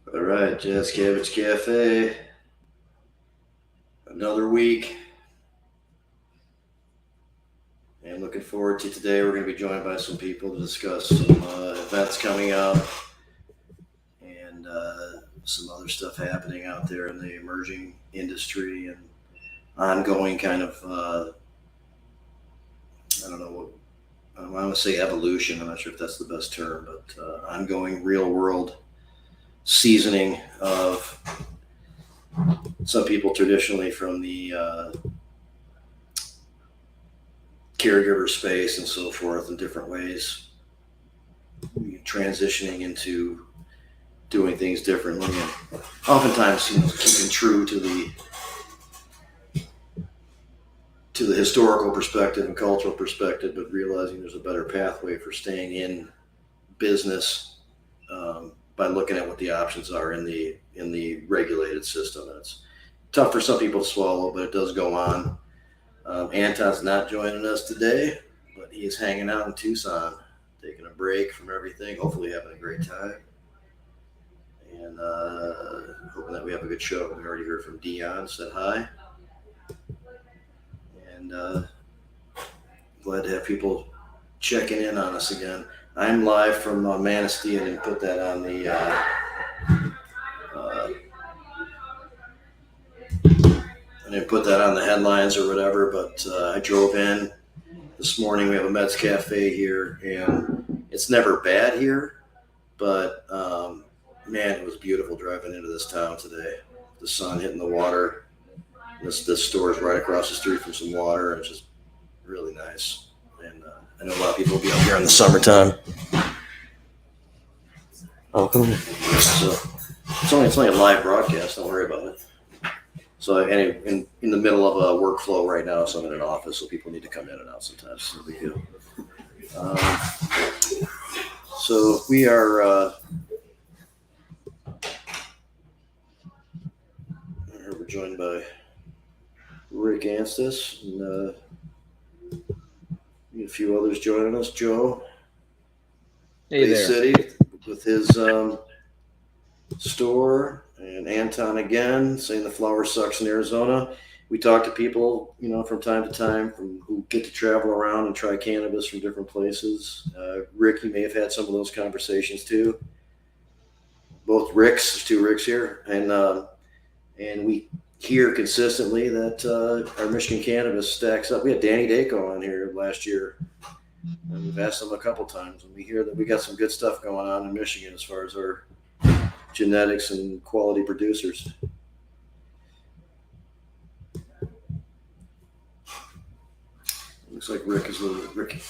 All right, Jazz Cabbage Cafe. Another week. And looking forward to today. We're going to be joined by some people to discuss some events coming up and some other stuff happening out there in the emerging industry and ongoing kind of, I don't know what, I want to say evolution. I'm not sure if that's the best term, but ongoing real world seasoning of some people traditionally from the caregiver space and so forth in different ways, transitioning into doing things differently, and oftentimes keeping true to the historical perspective and cultural perspective, but realizing there's a better pathway for staying in business by looking at what the options are in the regulated system. And it's tough for some people to swallow, but it does go on. Anton's not joining us today, but he is hanging out in Tucson, taking a break from everything, hopefully having a great time, and hoping that we have a good show. We already heard from Dion, said hi, and glad to have people checking in on us again. I'm live from Manistee. I didn't put that on the headlines or whatever, but I drove in this morning. We have a Mets Cafe here, and it's never bad here, but man, it was beautiful driving into this town today. The sun hitting the water. This store is right across the street from some water, and it's just really nice. And I know a lot of people will be out here in the summertime. Oh, cool. So it's only a live broadcast. Don't worry about it. So in the middle of a workflow right now, so I'm in an office, so people need to come in and out sometimes. So we do. So we are. We're joined by Rick Anstis and a few others joining us. Joe, Hey Bay there. City, with his store, and Anton again saying the flower sucks in Arizona. We talk to people, from time to time who get to travel around and try cannabis from different places. Rick, you may have had some of those conversations too. Both Ricks, there's two Ricks here, and we hear consistently that our Michigan cannabis stacks up. We had Danny Dacko on here last year, and we've asked him a couple times, and we hear that we got some good stuff going on in Michigan as far as our genetics and quality producers. Looks like Rick is with Rick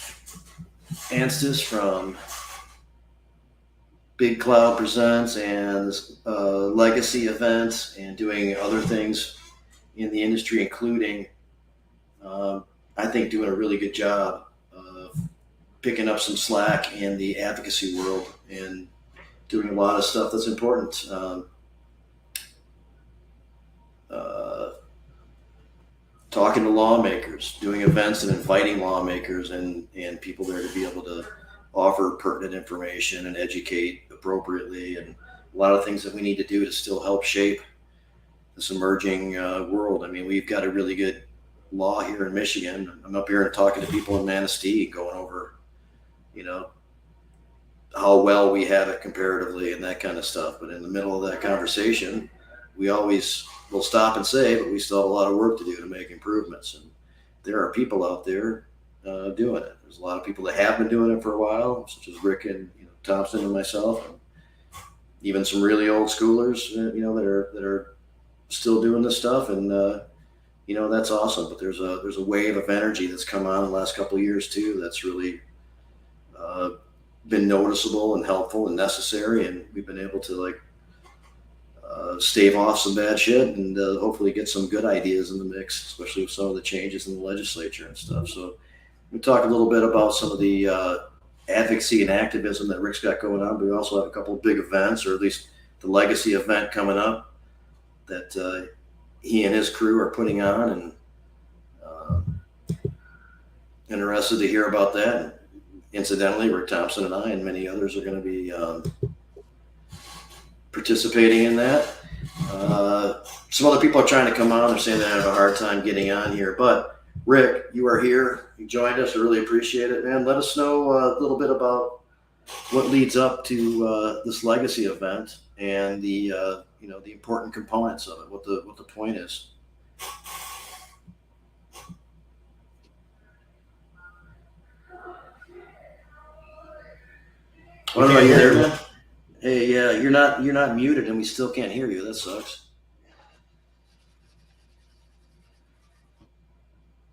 Anstis from Big Cloud Presents and Legacy events and doing other things in the industry, including, I think, doing a really good job of picking up some slack in the advocacy world and doing a lot of stuff that's important. Talking to lawmakers, doing events and inviting lawmakers and people there to be able to offer pertinent information and educate appropriately, and a lot of things that we need to do to still help shape this emerging world. I mean, we've got a really good law here in Michigan. I'm up here and talking to people in Manistee, going over, how well we have it comparatively and that kind of stuff. But in the middle of that conversation, we always will stop and say, but we still have a lot of work to do to make improvements. And there are people out there doing it. There's a lot of people that have been doing it for a while, such as Rick and Thompson and myself, and even some really old schoolers, that are still doing this stuff. And that's awesome. But there's a wave of energy that's come on in the last couple of years too. That's really been noticeable and helpful and necessary, and we've been able to stave off some bad shit and hopefully get some good ideas in the mix, especially with some of the changes in the legislature and stuff. So we talk a little bit about some of the advocacy and activism that Rick's got going on, but we also have a couple of big events, or at least the legacy event coming up that he and his crew are putting on, and interested to hear about that. And incidentally, Rick Thompson and I and many others are going to be participating in that. Some other people are trying to come on. They're saying they have a hard time getting on here. But Rick, you are here. You joined us. I really appreciate it, man. Let us know a little bit about what leads up to this legacy event and the the important components of it. What the point is. What about you there, man? Hey, yeah, you're not muted, and we still can't hear you. That sucks.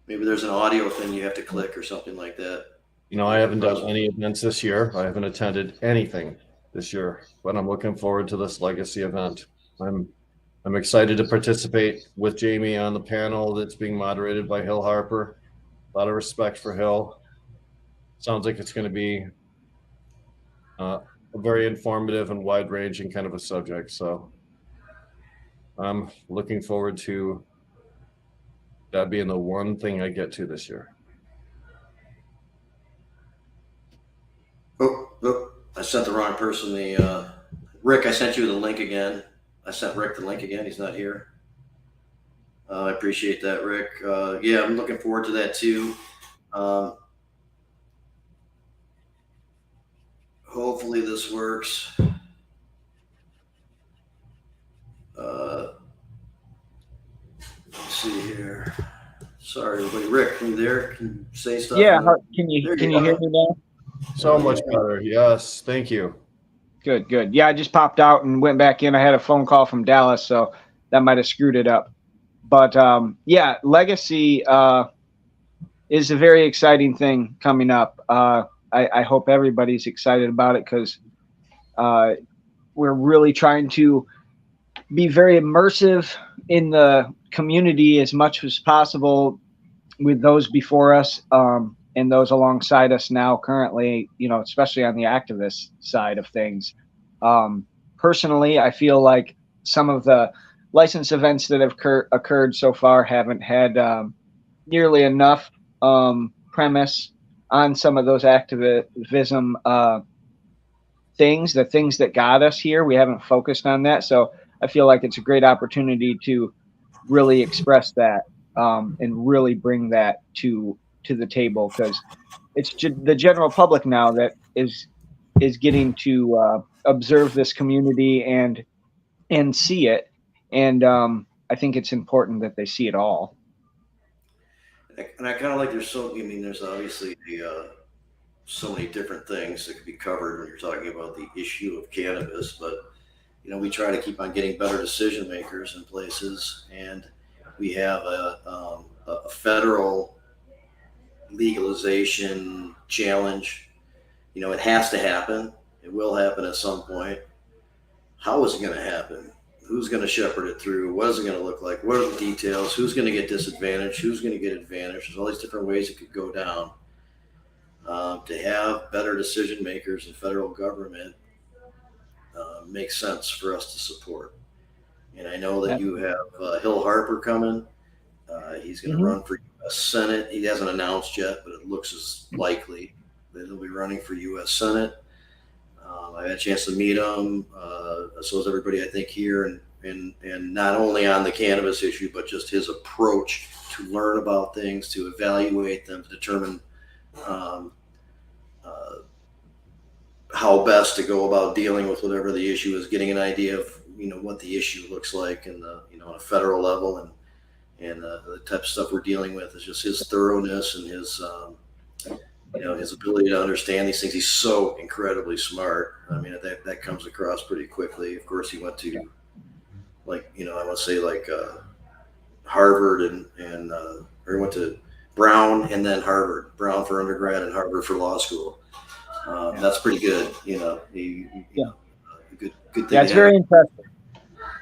Maybe there's an audio thing you have to click or something like that. I haven't done any events this year. I haven't attended anything this year, but I'm looking forward to this legacy event. I'm excited to participate with Jamie on the panel that's being moderated by Hill Harper. A lot of respect for Hill. Sounds like it's going to be a very informative and wide-ranging kind of a subject. So I'm looking forward to that being the one thing I get to this year. Oh, I sent the wrong person. Rick, I sent you the link again. I sent Rick the link again. He's not here. I appreciate that, Rick. Yeah, I'm looking forward to that too. Hopefully this works. Let's see here. Sorry, everybody. Rick, can you there? Can you say stuff? Yeah, can you hear me now? So much better. Yes, thank you. Good. Yeah, I just popped out and went back in. I had a phone call from Dallas, so that might have screwed it up. But yeah, Legacy is a very exciting thing coming up. I hope everybody's excited about it because we're really trying to be very immersive in the community as much as possible with those before us and those alongside us now currently, especially on the activist side of things. Personally, I feel like some of the license events that have occurred so far haven't had nearly enough premise on some of those activism things, the things that got us here. We haven't focused on that. So I feel like it's a great opportunity to really express that and really bring that to the table, because it's the general public now that is getting to observe this community and see it. And I think it's important that they see it all. And I kind of like there's obviously so many different things that could be covered when you're talking about the issue of cannabis, but we try to keep on getting better decision makers in places, and we have a federal legalization challenge. It has to happen. It will happen at some point. How is it going to happen? Who's going to shepherd it through? What is it going to look like? What are the details? Who's going to get disadvantaged? Who's going to get advantaged? There's all these different ways it could go down. To have better decision makers in federal government makes sense for us to support. And I know that you have Hill Harper coming. He's going to run for U.S. Senate. He hasn't announced yet, but it looks as likely that he'll be running for U.S. Senate. I had a chance to meet him, so is everybody, I think, here, and not only on the cannabis issue, but just his approach to learn about things, to evaluate them, to determine how best to go about dealing with whatever the issue is, getting an idea of what the issue looks like, and on a federal level, and the type of stuff we're dealing with is just his thoroughness and his his ability to understand these things. He's so incredibly smart. I mean, that comes across pretty quickly. Of course, he went to I want to say Harvard and or he went to Brown and then Harvard. Brown for undergrad and Harvard for law school. That's pretty good. Good thing. Yeah, it's very impressive.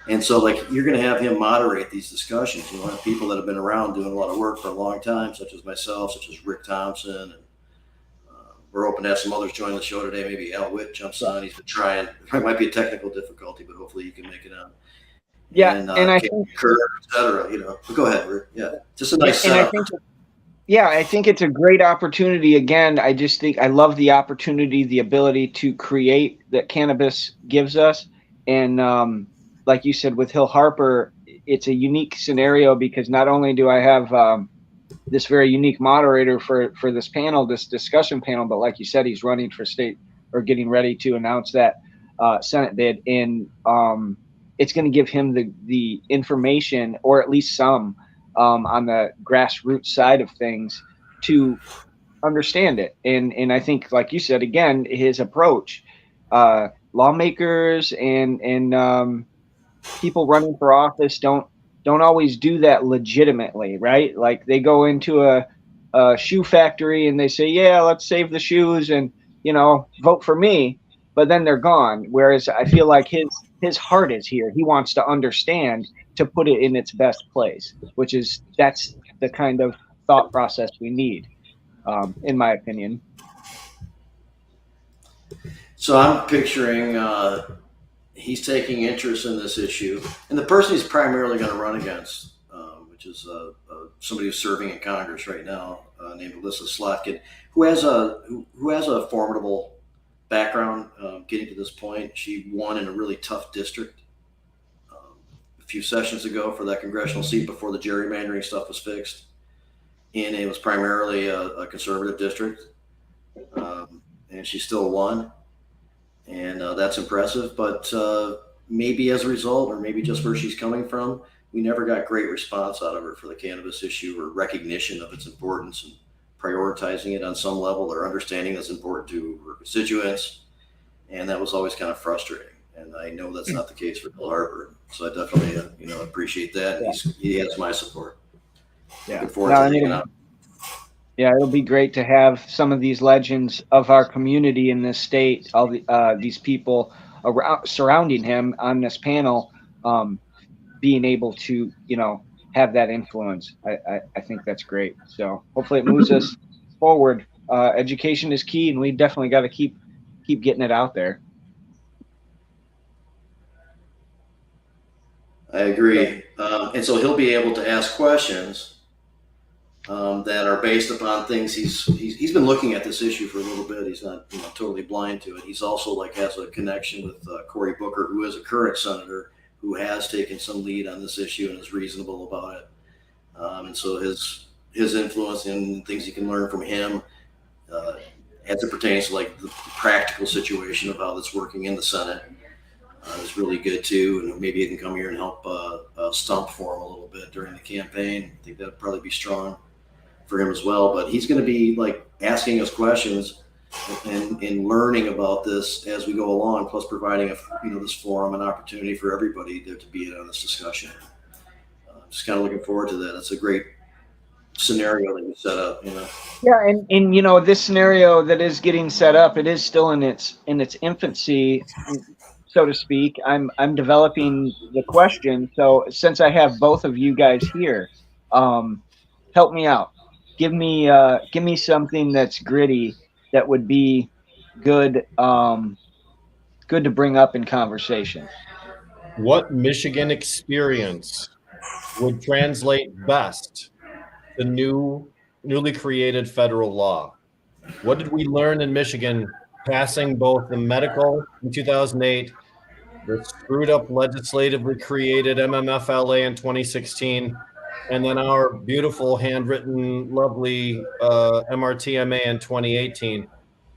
And so, you're going to have him moderate these discussions. Have people that have been around doing a lot of work for a long time, such as myself, such as Rick Thompson, and we're hoping to have some others join the show today. Maybe Al Witt jumps on. He's been trying. There might be a technical difficulty, but hopefully you can make it on. Yeah, and I think Kurt, et cetera. But go ahead, Rick. Yeah, just a nice setup. I think it's a great opportunity. Again, I just think I love the opportunity, the ability to create that cannabis gives us. And like you said, with Hill Harper, it's a unique scenario because not only do I have this very unique moderator for this panel, this discussion panel, but like you said, he's running for state or getting ready to announce that Senate bid, and it's going to give him the information, or at least some, on the grassroots side of things to understand it. And I think, like you said, again, his approach, lawmakers and people running for office don't always do that legitimately, right? Like they go into a shoe factory and they say, yeah, let's save the shoes and, vote for me. But then they're gone. Whereas I feel like his heart is here. He wants to understand to put it in its best place, that's the kind of thought process we need, in my opinion. So I'm picturing he's taking interest in this issue, and the person he's primarily going to run against, which is somebody who's serving in Congress right now, named Alyssa Slotkin, who has a formidable background getting to this point. She won in a really tough district a few sessions ago for that congressional seat before the gerrymandering stuff was fixed, and it was primarily a conservative district, and she still won. And that's impressive, but maybe as a result, or maybe just where she's coming from, we never got great response out of her for the cannabis issue, or recognition of its importance and prioritizing it on some level, or understanding that's important to her constituents. And that was always kind of frustrating. And I know that's not the case for Bill Harper. So I definitely, appreciate that. Yeah. He has my support. Yeah. Looking forward to hanging out. Yeah, it'll be great to have some of these legends of our community in this state, all these people surrounding him on this panel, being able to, have that influence. I think that's great. So hopefully it moves us forward. Education is key, and we definitely got to keep getting it out there. I agree. And so he'll be able to ask questions that are based upon things he's been looking at this issue for a little bit. He's not totally blind to it. He's also has a connection with Cory Booker, who is a current senator who has taken some lead on this issue and is reasonable about it. And so his influence and things he can learn from him as it pertains to the practical situation of how that's working in the Senate is really good too. And maybe he can come here and help stump for him a little bit during the campaign. I think that'd probably be strong for him as well. But he's going to be asking us questions and learning about this as we go along, plus providing this forum, an opportunity for everybody there to be in on this discussion. Just kind of looking forward to that. That's a great scenario that you set up. Yeah, and this scenario that is getting set up, it is still in its infancy, so to speak. I'm developing the question. So since I have both of you guys here, help me out. Give me something that's gritty that would be good good to bring up in conversation. What Michigan experience would translate best to newly created federal law? What did we learn in Michigan passing both the medical in 2008, the screwed up legislatively created MMFLA in 2016, and then our beautiful handwritten, lovely MRTMA in 2018?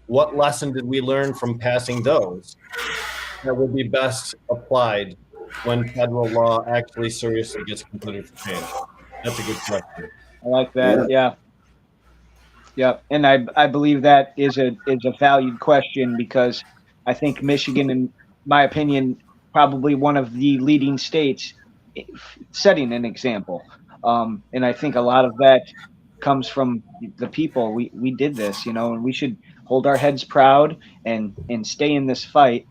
What lesson did we learn from passing those that would be best applied when federal law actually seriously gets considered for change? That's a good question. I like that. Yeah. And I believe that is a valued question, because I think Michigan, in my opinion, probably one of the leading states setting an example. And I think a lot of that comes from the people. We did this, and we should hold our heads proud and stay in this fight,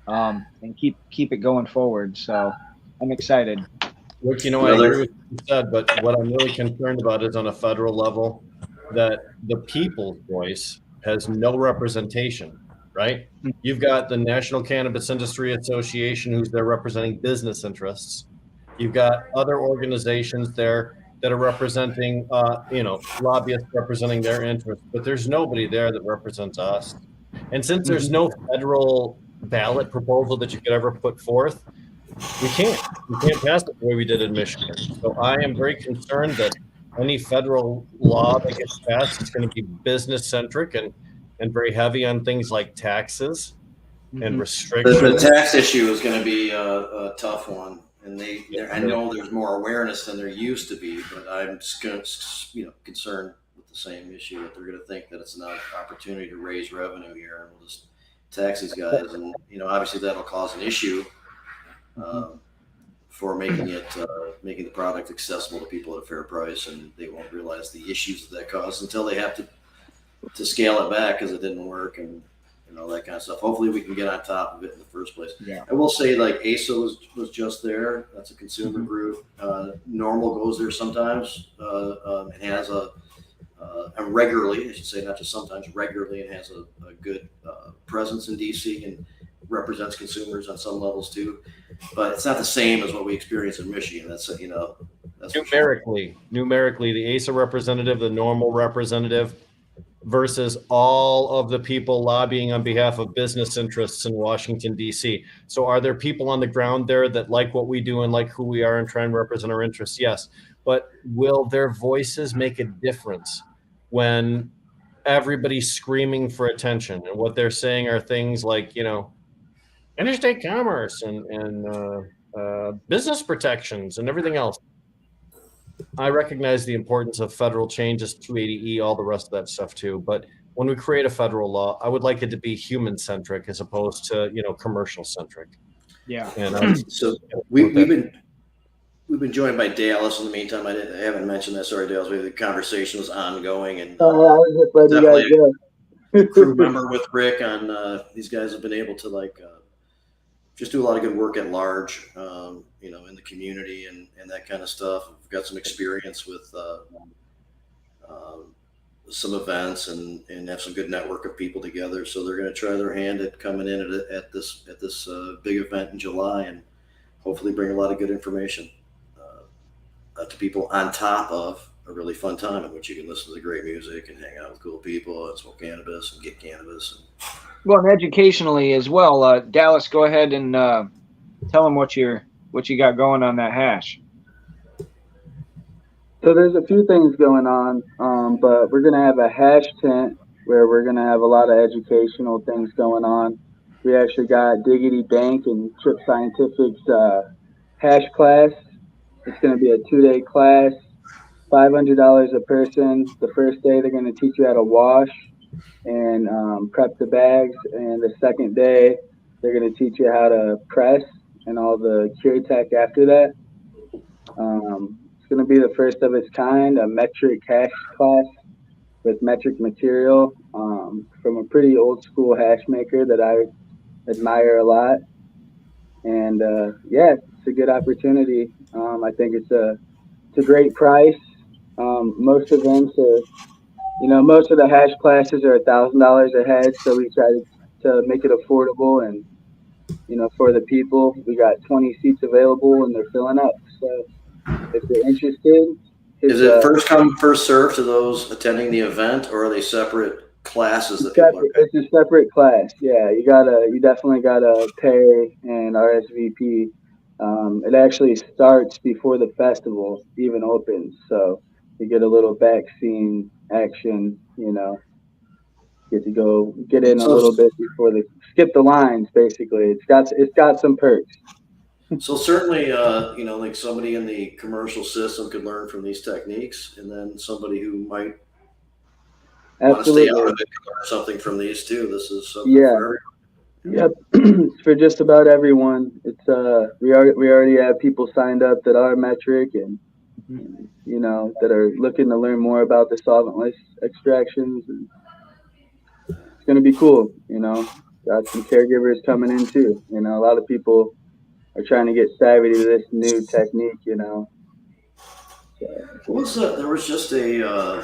and keep it going forward. So I'm excited. Look, I agree with what you said, but what I'm really concerned about is on a federal level that the people's voice has no representation, right? You've got the National Cannabis Industry Association, who's there representing business interests. You've got other organizations there that are representing, lobbyists representing their interests, but there's nobody there that represents us. And since there's no federal ballot proposal that you could ever put forth. We can't pass it the way we did in Michigan. So I am very concerned that any federal law that gets passed is going to be business centric and very heavy on things like taxes and restrictions. The tax issue is going to be a tough one, and I know there's more awareness than there used to be, but I'm just concerned with the same issue that they're going to think that it's an opportunity to raise revenue here, and we'll just tax these guys, and obviously that'll cause an issue for making the product accessible to people at a fair price, and they won't realize the issues that caused until they have to scale it back because it didn't work and that kind of stuff. Hopefully we can get on top of it in the first place. Yeah. I will say, like, ASA was just there. That's a consumer group. Normal goes there sometimes and has and regularly, I should say, not just sometimes, regularly, and has a good presence in DC and represents consumers on some levels too. But it's not the same as what we experience in Michigan. That's numerically, the ASA representative, the normal representative, versus all of the people lobbying on behalf of business interests in Washington, D.C. So are there people on the ground there that like what we do and like who we are and try and represent our interests? Yes. But will their voices make a difference when everybody's screaming for attention and what they're saying are things like, interstate commerce and business protections and everything else? I recognize the importance of federal changes, 280E, all the rest of that stuff too. But when we create a federal law, I would like it to be human-centric as opposed to, commercial-centric. Yeah. And so we've been joined by Dallas in the meantime. I haven't mentioned that. Sorry, Dallas. The conversation was ongoing, and definitely a crew member with Rick on these guys have been able to just do a lot of good work at large, in the community and that kind of stuff. We've got some experience with some events and have some good network of people together. So they're going to try their hand at coming in at this big event in July and hopefully bring a lot of good information to people, on top of a really fun time in which you can listen to great music and hang out with cool people and smoke cannabis and get cannabis. Well, and educationally as well. Dallas, go ahead and tell them what you got going on that hash. So there's a few things going on, but we're going to have a hash tent where we're going to have a lot of educational things going on. We actually got Diggity Bank and Trip Scientific's hash class. It's going to be a 2-day class, $500 a person. The first day they're going to teach you how to wash and prep the bags, and the second day they're going to teach you how to press and all the cure tech after that. It's going to be the first of its kind, a metric hash class with metric material from a pretty old school hash maker that I admire a lot. And it's a good opportunity. I think it's a great price. Most events are, most of the hash classes are $1,000 a head, so we try to make it affordable and, for the people. We got 20 seats available and they're filling up. So if they're interested, is it first come, first serve to those attending the event, or are they separate classes that people are paying? It's a separate class. Yeah, you definitely gotta pay and RSVP. It actually starts before the festival even opens, so you get a little vaccine action. Get to go get in a little bit before they skip the lines. Basically, it's got some perks. So certainly, like somebody in the commercial system could learn from these techniques, and then somebody who might want to stay out of it could learn something from these too. This is something for everyone. Yep, for just about everyone. It's we already have people signed up that are metric and that are looking to learn more about the solventless extractions. And it's gonna be cool. Got some caregivers coming in too. A lot of people are trying to get savvy to this new technique, So. There was just a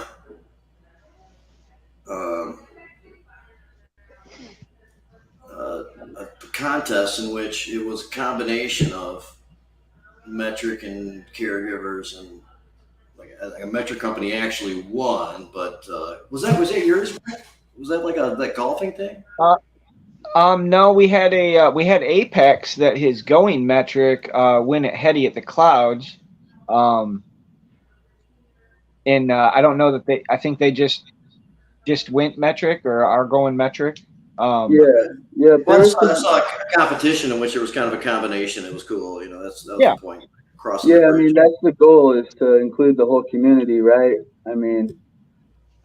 contest in which it was a combination of metric and caregivers, and like a metric company actually won. But was that yours? Was that like that golfing thing? No, we had Apex that his going metric went at Hetty at the Clouds, um, and I don't know that I think they just went metric or are going metric. Yeah, yeah. There Well, was I some. saw a competition in which there was kind of a combination. It was cool. That was Yeah, the point. Crossing the Yeah, I mean bridge. that's the goal is to include the whole community, right? I mean,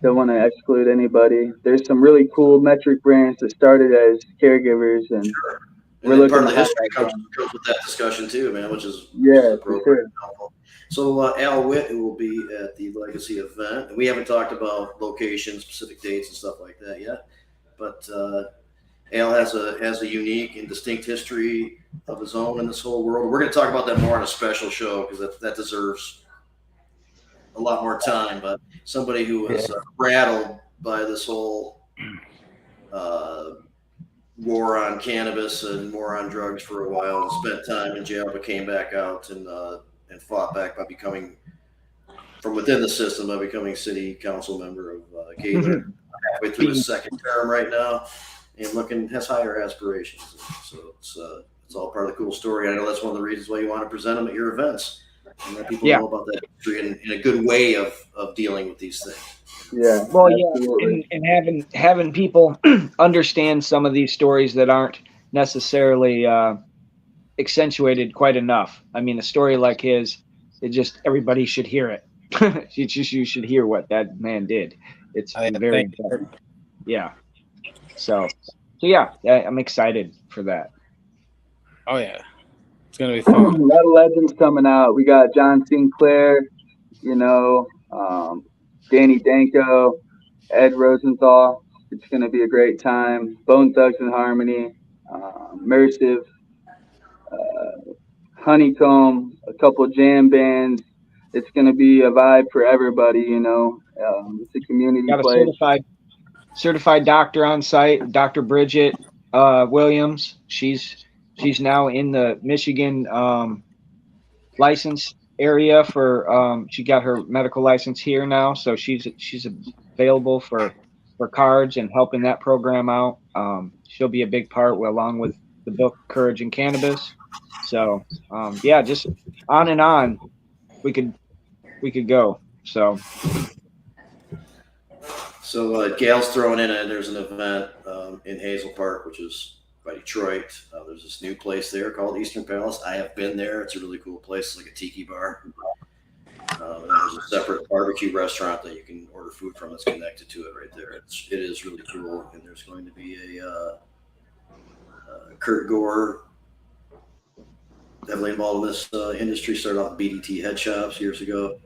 don't want to exclude anybody. There's some really cool metric brands that started as caregivers, and Sure. And we're then part looking of to the history highlight comes, them. comes with that discussion too, man, which is Yeah, for appropriate sure. and helpful. So Al Witt will be at the Legacy event, and we haven't talked about locations, specific dates, and stuff like that yet. But Al has a unique and distinct history of his own in this whole world. We're going to talk about that more on a special show because that deserves a lot more time. But somebody who was rattled by this whole uh, war on cannabis and war on drugs for a while, and spent time in jail, but came back out and fought back by becoming from within the system by becoming city council member of Gaylord, halfway through his second term right now, and has higher aspirations. So it's all part of the cool story. I know that's one of the reasons why you want to present them at your events and let people yeah. know about that history and a good way of dealing with these things. Yeah, Well, yeah, absolutely. and having people understand some of these stories that aren't necessarily accentuated quite enough. I mean, a story like his, it just everybody should hear it. You should hear what that man did. It's very important. Yeah. So yeah, I'm excited for that. Oh yeah, it's gonna be A fun. lot of legends coming out. We got John Sinclair, you know, Danny Danko, Ed Rosenthal. It's going to be a great time. Bone Thugs and Harmony, Immersive, Honeycomb, a couple jam bands. It's going to be a vibe for everybody, you know. It's a community Got a place. certified doctor on site, Dr. Bridget Williams. She's now in the Michigan license area for she got her medical license here now, so she's available for cards and helping that program out. She'll be a big part along with the book Courage and Cannabis. So yeah, just on and on we could go. So Gail's throwing in, there's an event in Hazel Park, which is by Detroit. There's this new place there called Eastern Palace. I have been there. It's a really cool place. It's like a tiki bar. And there's a separate barbecue restaurant that you can order food from that's connected to it right there. It is really cool. And there's going to be a Kurt Gore, heavily involved in this industry, started off BDT head shops years ago.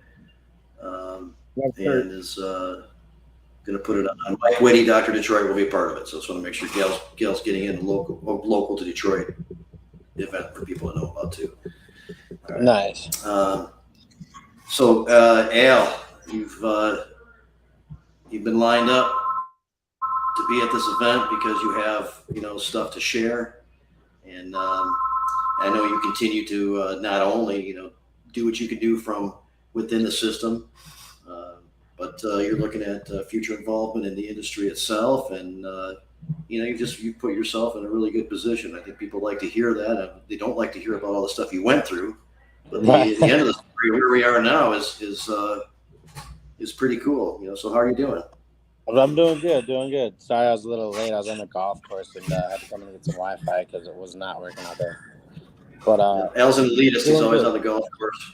And is going to put it on. Mike Whitty, Dr. Detroit, will be a part of it. So I just want to make sure Gail's getting in local to Detroit event for people to know about too. Right. Nice. So Al, you've been lined up to be at this event because you have stuff to share, and I know you continue to not only do what you can do from within the system. But you're looking at future involvement in the industry itself, and you put yourself in a really good position. I think people like to hear that. They don't like to hear about all the stuff you went through, but the end of the story, where we are now, is pretty cool. So how are you doing? I'm doing good. Sorry, I was a little late. I was on the golf course and had to come and get some Wi-Fi because it was not working out there. But Al's an elitist. He's always on the golf course.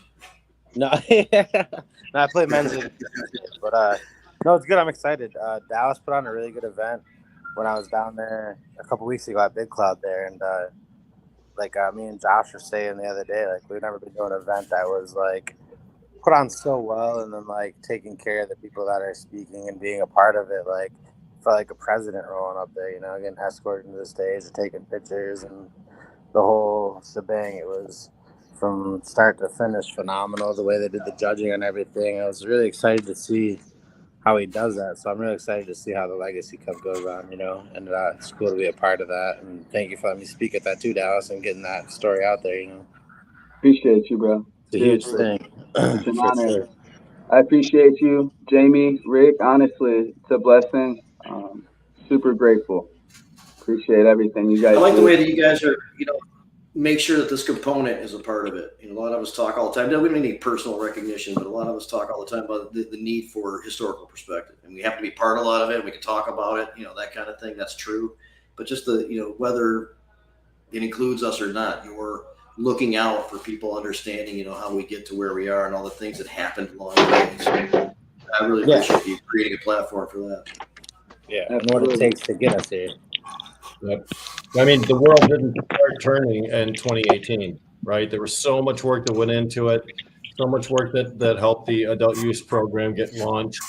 No, no, I play men's league, but no, it's good. I'm excited. Dallas put on a really good event when I was down there a couple weeks ago at Big Cloud there, and me and Josh were saying the other day, we've never been doing an event that was put on so well, and then taking care of the people that are speaking and being a part of it. Felt like a president rolling up there, getting escorted to the stage and taking pictures and the whole shebang. It was from start to finish phenomenal, the way they did the judging and everything. I was really excited to see how he does that. So I'm really excited to see how the Legacy Cup goes on, and it's cool to be a part of that. And thank you for letting me speak at that too, Dallas, and getting that story out there, Appreciate you, bro. It's a huge thing. It's an For honor. sure. I appreciate you, Jamie, Rick. Honestly, it's a blessing. Super grateful. Appreciate everything you guys I like do. the way that you guys are, make sure that this component is a part of it. A lot of us talk all the time. We don't need personal recognition, but a lot of us talk all the time about the need for historical perspective, and we have to be part of a lot of it. We can talk about it, that kind of thing. That's true, but just whether it includes us or not, you're looking out for people understanding, how we get to where we are and all the things that happened along the way. So I really appreciate you creating a platform for that. Yeah, and what it takes to get us here. Yep. I mean, the world didn't start turning in 2018, right? There was so much work that went into it, so much work that helped the adult use program get launched.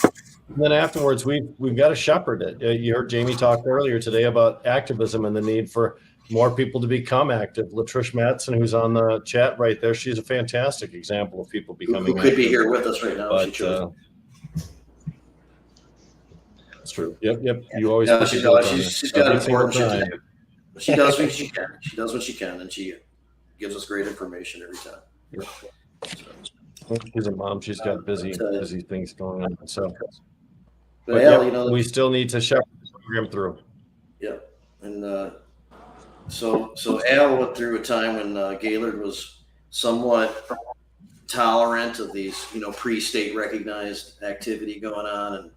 And then afterwards, we've got to shepherd it. You heard Jamie talk earlier today about activism and the need for more people to become active. Latrish Matson, who's on the chat right there, she's a fantastic example of people becoming Who could be active. here with us right now. But, that's true. Yep. You always. Yeah, she's got an important shit to do. She does what she can. She does what she can, and she gives us great information every time. Yep. She's a mom. She's got busy things going on. So, but Al, we still need to shepherd the program through. Yeah, and so Al went through a time when Gaylord was somewhat tolerant of these, pre-state recognized activity going on, and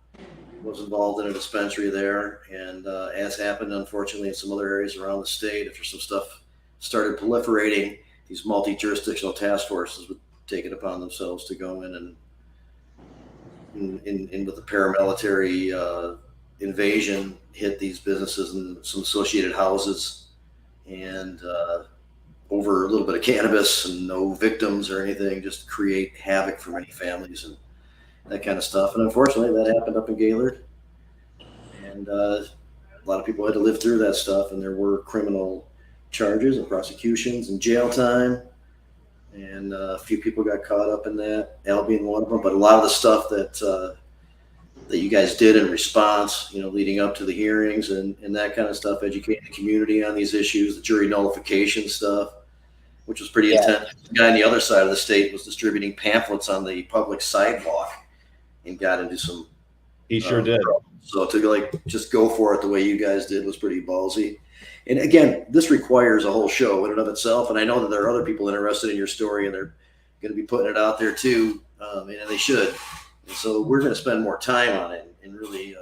was involved in a dispensary there. And as happened, unfortunately, in some other areas around the state, after some stuff started proliferating, these multi-jurisdictional task forces would take it upon themselves to go in and with the paramilitary invasion, hit these businesses and some associated houses, and over a little bit of cannabis and no victims or anything, just create havoc for many families and that kind of stuff. And unfortunately, that happened up in Gaylord, and a lot of people had to live through that stuff, and there were criminal charges and prosecutions and jail time, and a few people got caught up in that, Al being one of them. But a lot of the stuff that you guys did in response, leading up to the hearings and that kind of stuff, educating the community on these issues, the jury nullification stuff, which was pretty intense. The guy on the other side of the state was distributing pamphlets on the public sidewalk and got into some. He sure did. So to just go for it the way you guys did was pretty ballsy. And again, this requires a whole show in and of itself. And I know that there are other people interested in your story, and they're going to be putting it out there too, and they should. And so we're going to spend more time on it and really,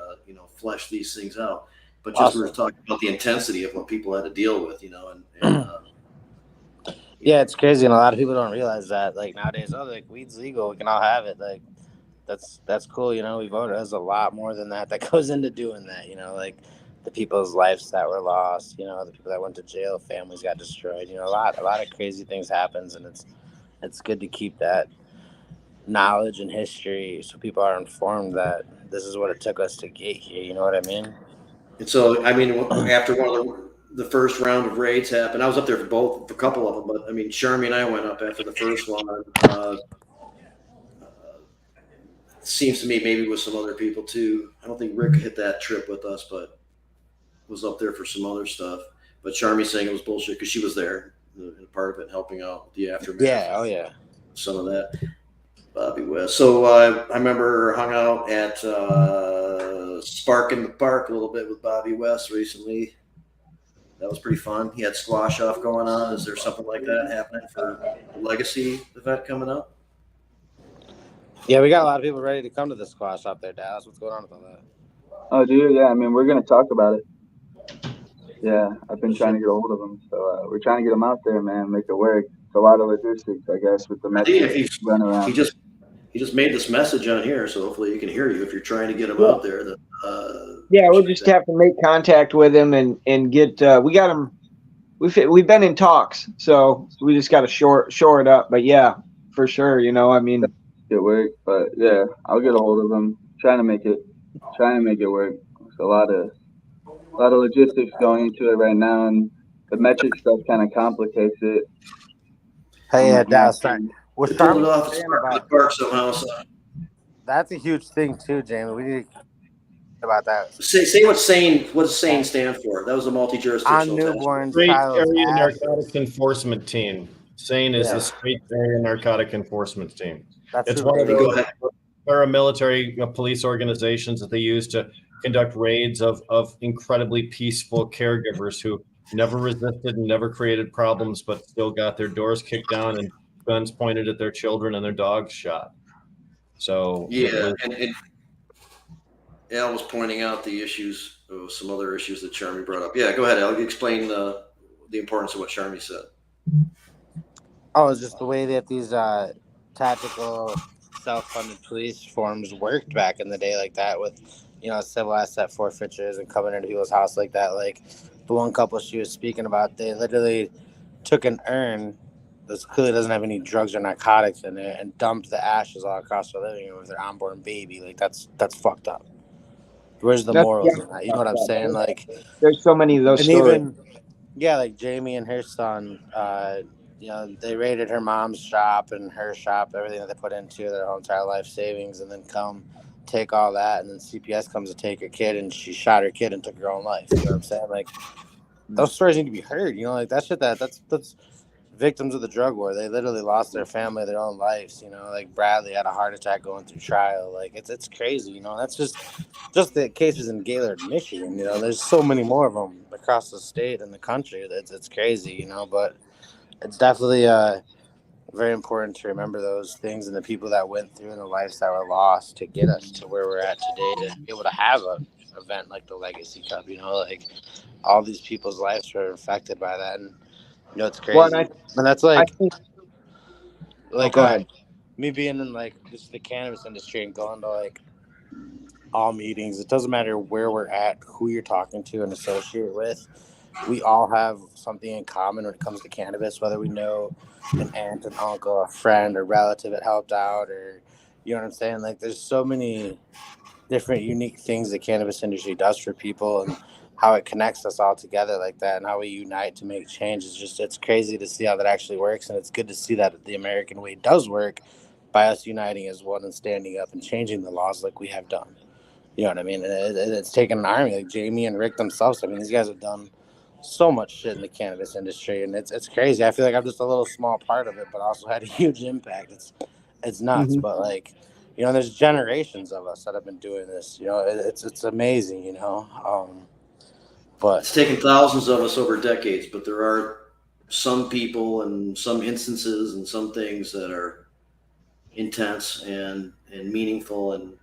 flesh these things out. But just we're talking about the intensity of what people had to deal with, Yeah, it's crazy, and a lot of people don't realize that. Nowadays, weed's legal, we can all have it. That's cool, we voted. There's a lot more than that goes into doing that, the people's lives that were lost, the people that went to jail, families got destroyed, a lot of crazy things happens, and it's good to keep that knowledge and history so people are informed that this is what it took us to get here, you know what I mean? And so, after one of the first round of raids happened, I was up there for a couple of them, but Sharmy and I went up after the first one. Seems to me maybe with some other people too. I don't think Rick hit that trip with us, but was up there for some other stuff. But Sharmy saying it was bullshit because she was there, part of it, helping out with the aftermath. Yeah, oh yeah. Some of that. Bobby West. So I remember hung out at Spark in the Park a little bit with Bobby West recently. That was pretty fun. He had squash off going on. Is there something like that happening for a legacy event coming up? Yeah, we got a lot of people ready to come to the squash up there, Dallas. What's going on with all that? Oh, dude, yeah. We're going to talk about it. Yeah, I've been trying to get a hold of him. So we're trying to get him out there, man, make it work. It's a lot of logistics, I guess, with the message running around. He just made this message on here, so hopefully he can hear you if you're trying to get him out there. We'll just have to make contact with him and get. We got him. We've been in talks, so we just got to shore it up. But yeah, for sure, It work, but yeah, I'll get a hold of him. Trying to make it work. There's a lot of logistics going into it right now, and the metric stuff kind of complicates it. Hey, Dallas, we're starting off the park somehow. So. That's a huge thing too, Jamie. We need to talk about that. Say what SANE stand for. That was a multi-jurisdictional on newborns. Straight Area Narcotic Enforcement Team. SANE is the Straight Area Narcotic Enforcement Team. It's one of the paramilitary police organizations that they use to conduct raids of incredibly peaceful caregivers who never resisted and never created problems, but still got their doors kicked down and guns pointed at their children and their dogs shot. So it Yeah, was, and Al was pointing out the issues, some other issues that Charmy brought up. Yeah, go ahead, Al. Explain the importance of what Charmy said. Oh, it's just the way that these tactical self-funded police forms worked back in the day, like that, with civil asset forfeitures and coming into people's house like that. Like the one couple she was speaking about, they literally took an urn that clearly doesn't have any drugs or narcotics in it and dumped the ashes all across the living room with their unborn baby. Like that's fucked up. Where's the That's, morals in that? You know what I'm saying? Like, there's so many of those and stories. even like Jamie and her son, they raided her mom's shop and her shop, everything that they put into their whole entire life savings, and then come take all that, and then CPS comes to take her kid, and she shot her kid and took her own life. You know what I'm saying? Like, those stories need to be heard. Like that shit. That's victims of the drug war. They literally lost their family, their own lives. Like Bradley had a heart attack going through trial. Like it's crazy. That's just the cases in Gaylord, Michigan. There's so many more of them across the state and the country. It's crazy. But it's definitely very important to remember those things and the people that went through and the lives that were lost to get us to where we're at today, to be able to have an event like the Legacy Cup. Like all these people's lives were affected by that, and it's crazy. Well, and that's like go ahead. Me being in like just the cannabis industry and going to like all meetings. It doesn't matter where we're at, who you're talking to and associate with. We all have something in common when it comes to cannabis, whether we know an aunt, an uncle, a friend, a relative that helped out, or you know what I'm saying? Like there's so many different unique things the cannabis industry does for people, and how it connects us all together like that, and how we unite to make change. It's crazy to see how that actually works, and it's good to see that the American way does work by us uniting as one and standing up and changing the laws like we have done. You know what I mean? And it's taken an army, like Jamie and Rick themselves. I mean, these guys have done so much shit in the cannabis industry, and it's crazy. I feel like I'm just a little small part of it, but also had a huge impact. It's nuts, Mm-hmm. but like, there's generations of us that have been doing this. It's amazing. But It's taken thousands of us over decades, but there are some people and some instances and some things that are intense and meaningful and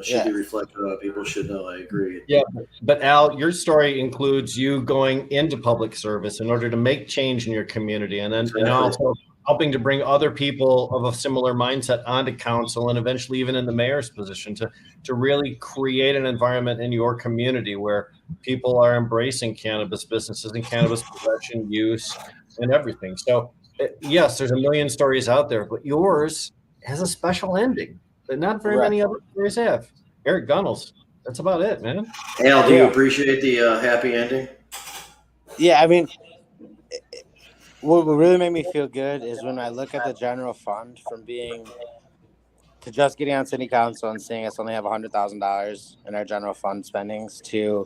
should be reflected on. People should know. I agree. yeah, but Al, your story includes you going into public service in order to make change in your community, and then and also helping to bring other people of a similar mindset onto council and eventually even in the mayor's position to really create an environment in your community where people are embracing cannabis businesses and cannabis possession, use, and everything. So yes, there's a million stories out there, but yours has a special ending that not very many other stories have. Eric Gunnels, that's about it, man. Al, do you appreciate the happy ending? Yeah, I mean, what really made me feel good is when I look at the general fund from being to just getting on city council and seeing us only have $100,000 in our general fund spendings to,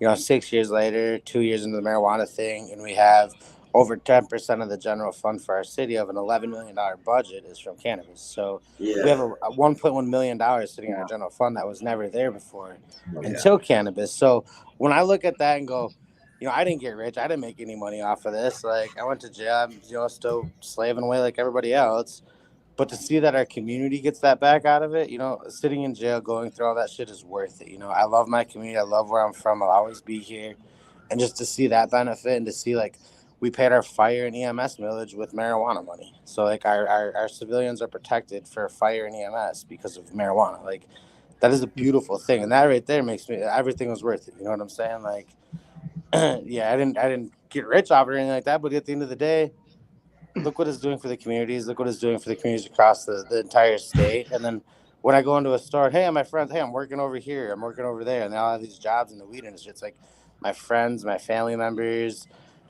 6 years later, 2 years into the marijuana thing, and we have over 10% of the general fund for our city of an $11 million budget is from cannabis. So we have a $1.1 million sitting in our general fund that was never there before until cannabis. So when I look at that and go, I didn't get rich. I didn't make any money off of this. Like I went to jail. I'm, still slaving away like everybody else. But to see that our community gets that back out of it, sitting in jail, going through all that shit is worth it. I love my community. I love where I'm from. I'll always be here. And just to see that benefit and to see like we paid our fire and EMS millage with marijuana money. So like our civilians are protected for fire and EMS because of marijuana. Like that is a beautiful thing. And that right there makes me, everything was worth it. You know what I'm saying? Like, yeah, I didn't get rich off it or anything like that. But at the end of the day, look what it's doing for the communities. Look what it's doing for the communities across the entire state. And then when I go into a store, hey, my friends, hey, I'm working over here. I'm working over there. And they all have these jobs in the weed industry. It's like my friends, my family members,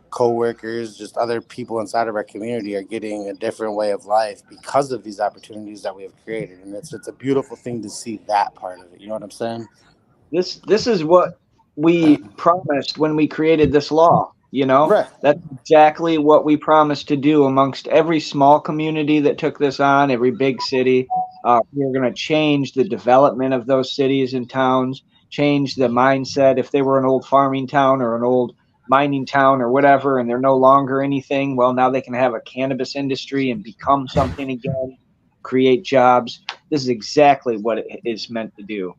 co-workers, just other people inside of our community are getting a different way of life because of these opportunities that we have created. And it's a beautiful thing to see that part of it. You know what I'm saying? This is what we promised when we created this law. Right. That's exactly what we promised to do amongst every small community that took this on, every big city. We're going to change the development of those cities and towns, change the mindset. If they were an old farming town or an old mining town or whatever, and they're no longer anything, well, now they can have a cannabis industry and become something again, create jobs. This is exactly what it is meant to do.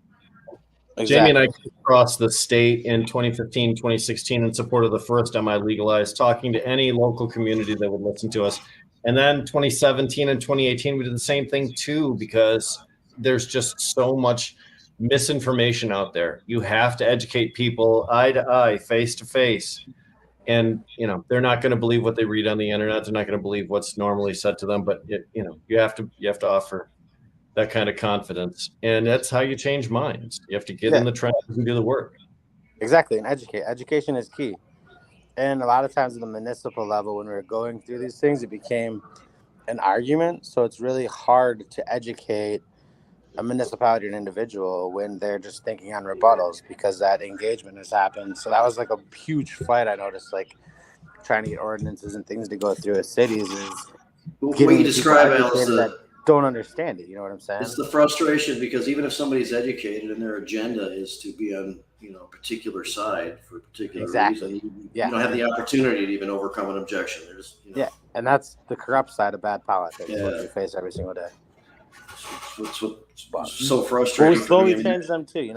Exactly. Jamie and I came across the state in 2015, 2016 in support of the first MI legalized, talking to any local community that would listen to us. And then 2017 and 2018, we did the same thing too, because there's just so much misinformation out there. You have to educate people eye to eye, face to face. And, you know, they're not going to believe what they read on the internet. They're not going to believe what's normally said to them, but you have to offer that kind of confidence. And that's how you change minds. You have to get in the trenches and do the work. Exactly. And educate. Education is key. And a lot of times at the municipal level, when we were going through these things, it became an argument. So it's really hard to educate a municipality or an individual when they're just thinking on rebuttals, because that engagement has happened. So that was like a huge fight I noticed, like trying to get ordinances and things to go through as cities is What you describe, Al, is that don't understand it. You know what I'm saying? It's the frustration, because even if somebody's educated and their agenda is to be on, a particular side for a particular reason, you don't have the opportunity to even overcome an objection. There's, and that's the corrupt side of bad politics. Yeah. What you face every single day. What's so frustrating. But we slowly change them too.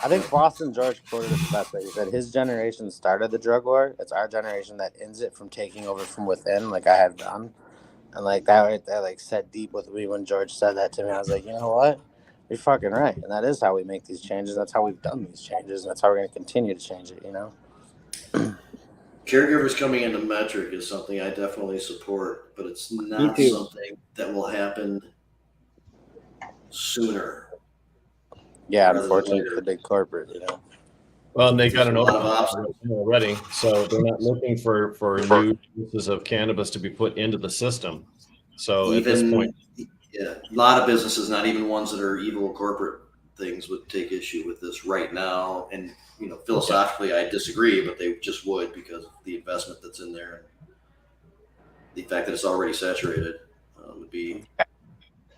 I think Boston George quoted it the best way. He said his generation started the drug war. It's our generation that ends it from taking over from within, like I have done. And like that right there, like set deep with me when George said that to me. I was like, you know what? You're fucking right. And that is how we make these changes. That's how we've done these changes. And that's how we're going to continue to change it, Caregivers coming into Metric is something I definitely support, but it's not something that will happen sooner. Yeah, unfortunately for the big corporate, Well, and they got an open already, so they're not looking for new uses of cannabis to be put into the system. So at this point, a lot of businesses, not even ones that are evil corporate things, would take issue with this right now. And philosophically, I disagree, but they just would, because of the investment that's in there, and the fact that it's already saturated would be.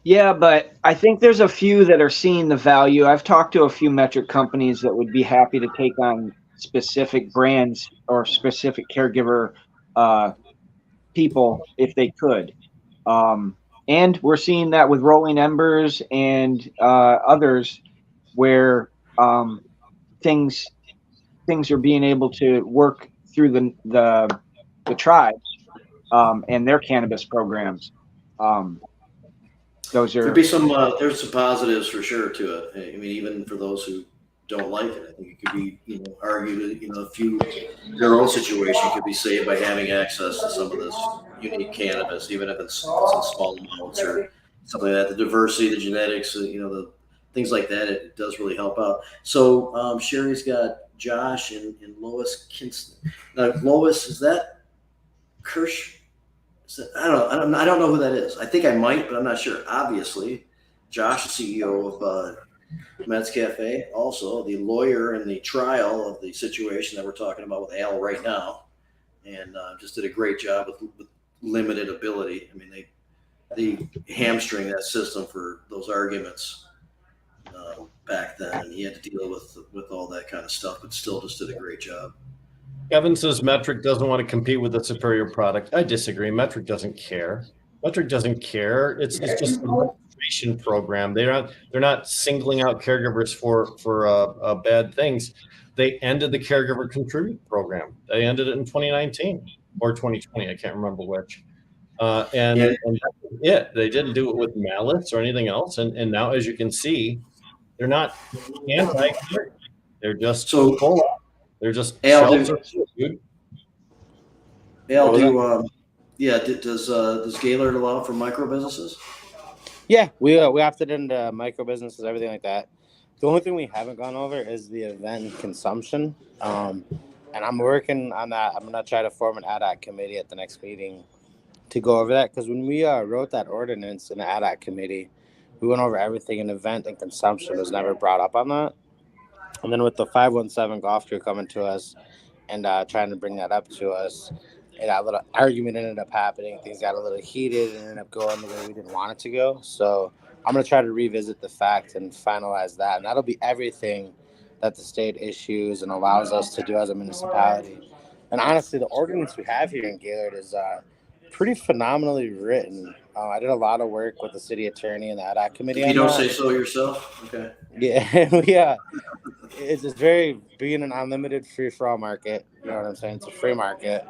Yeah, but I think there's a few that are seeing the value. I've talked to a few Metric companies that would be happy to take on specific brands or specific caregiver people if they could. And we're seeing that with Rolling Embers and others, where things are being able to work through the tribes and their cannabis programs. Those are there's some positives for sure to it. I mean, even for those who don't like it, I think it could be argued their own situation could be saved by having access to some of this unique cannabis, even if it's in small amounts or something like that. The diversity, the genetics, the things like that, it does really help out. So Sherry's got Josh and Lois Kinston. Now, Lois, is that Kirsch? I don't know who that is. I think I might, but I'm not sure. Obviously, Josh, the CEO of Mets Cafe, also the lawyer in the trial of the situation that we're talking about with Al right now, and just did a great job with limited ability. I mean, they hamstring that system for those arguments back then, and he had to deal with all that kind of stuff, but still just did a great job. Kevin says Metric doesn't want to compete with a superior product. I disagree. Metric doesn't care. Metric doesn't care. It's just a registration program. They're not singling out caregivers for bad things. They ended the caregiver contribute program. They ended it in 2019 or 2020. I can't remember which. And that's it. They didn't do it with malice or anything else. And now, as you can see, they're not anti-caregiver. They're just full. They're just shelves of shit, dude. Al, does Gaylord allow for micro businesses? Yeah, we opted into micro businesses, everything like that. The only thing we haven't gone over is the event and consumption. And I'm working on that. I'm gonna try to form an ad hoc committee at the next meeting to go over that, because when we wrote that ordinance in the ad hoc committee, we went over everything, and event and consumption was never brought up on that. And then with the 517 golf crew coming to us and trying to bring that up to us, a little argument ended up happening. Things got a little heated and ended up going the way we didn't want it to go. So I'm going to try to revisit the facts and finalize that. And that'll be everything that the state issues and allows us to do as a municipality. And honestly, the ordinance we have here in Gaylord is pretty phenomenally written. I did a lot of work with the city attorney and the ad hoc committee If you on don't that. say so yourself, okay. Yeah, yeah. It's just very being an unlimited free for all market. You know what I'm saying? It's a free market.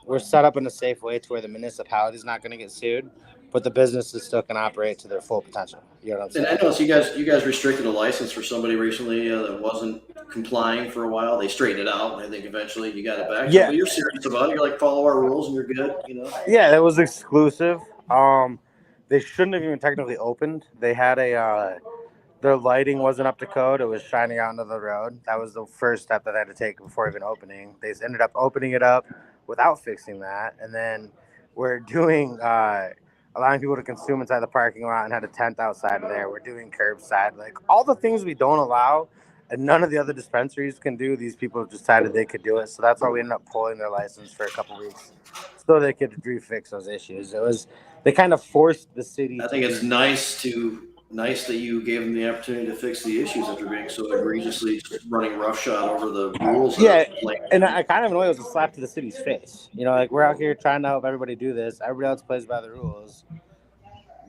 We're set up in a safe way to where the municipality is not going to get sued, but the businesses still can operate to their full potential. You know what I'm And saying? I noticed you guys restricted a license for somebody recently that wasn't complying for a while. They straightened it out, and I think eventually you got it back. Yeah. But you're serious about it. You're like, follow our rules, and you're good. You know. Yeah, it was exclusive. They shouldn't have even technically opened. They had their lighting wasn't up to code. It was shining out into the road. That was the first step that they had to take before even opening. They ended up opening it up without fixing that. And then we're doing allowing people to consume inside the parking lot and had a tent outside of there. We're doing curbside. Like all the things we don't allow and none of the other dispensaries can do, these people decided they could do it. So that's why we ended up pulling their license for a couple weeks so they could refix those issues. They kind of forced the city. I think it's nice that you gave them the opportunity to fix the issues after being so egregiously running roughshod over the rules. Yeah, and I kind of in a way it was a slap to the city's face. You know, like we're out here trying to help everybody do this. Everybody else plays by the rules,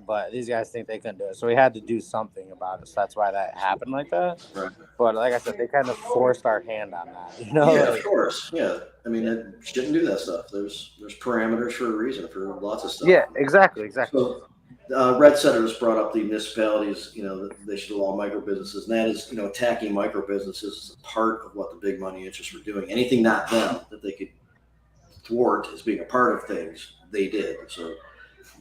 but these guys think they couldn't do it. So we had to do something about it. So that's why that happened like that. Right. But like I said, they kind of forced our hand on that. You know? Yeah, like, of course. Yeah, I mean, it shouldn't do that stuff. There's parameters for a reason for lots of stuff. Yeah, exactly. So, Red Setters brought up the municipalities. You know, they should allow micro businesses, and that is, you know, attacking micro businesses is a part of what the big money interests were doing. Anything not them that they could thwart as being a part of things, they did. So,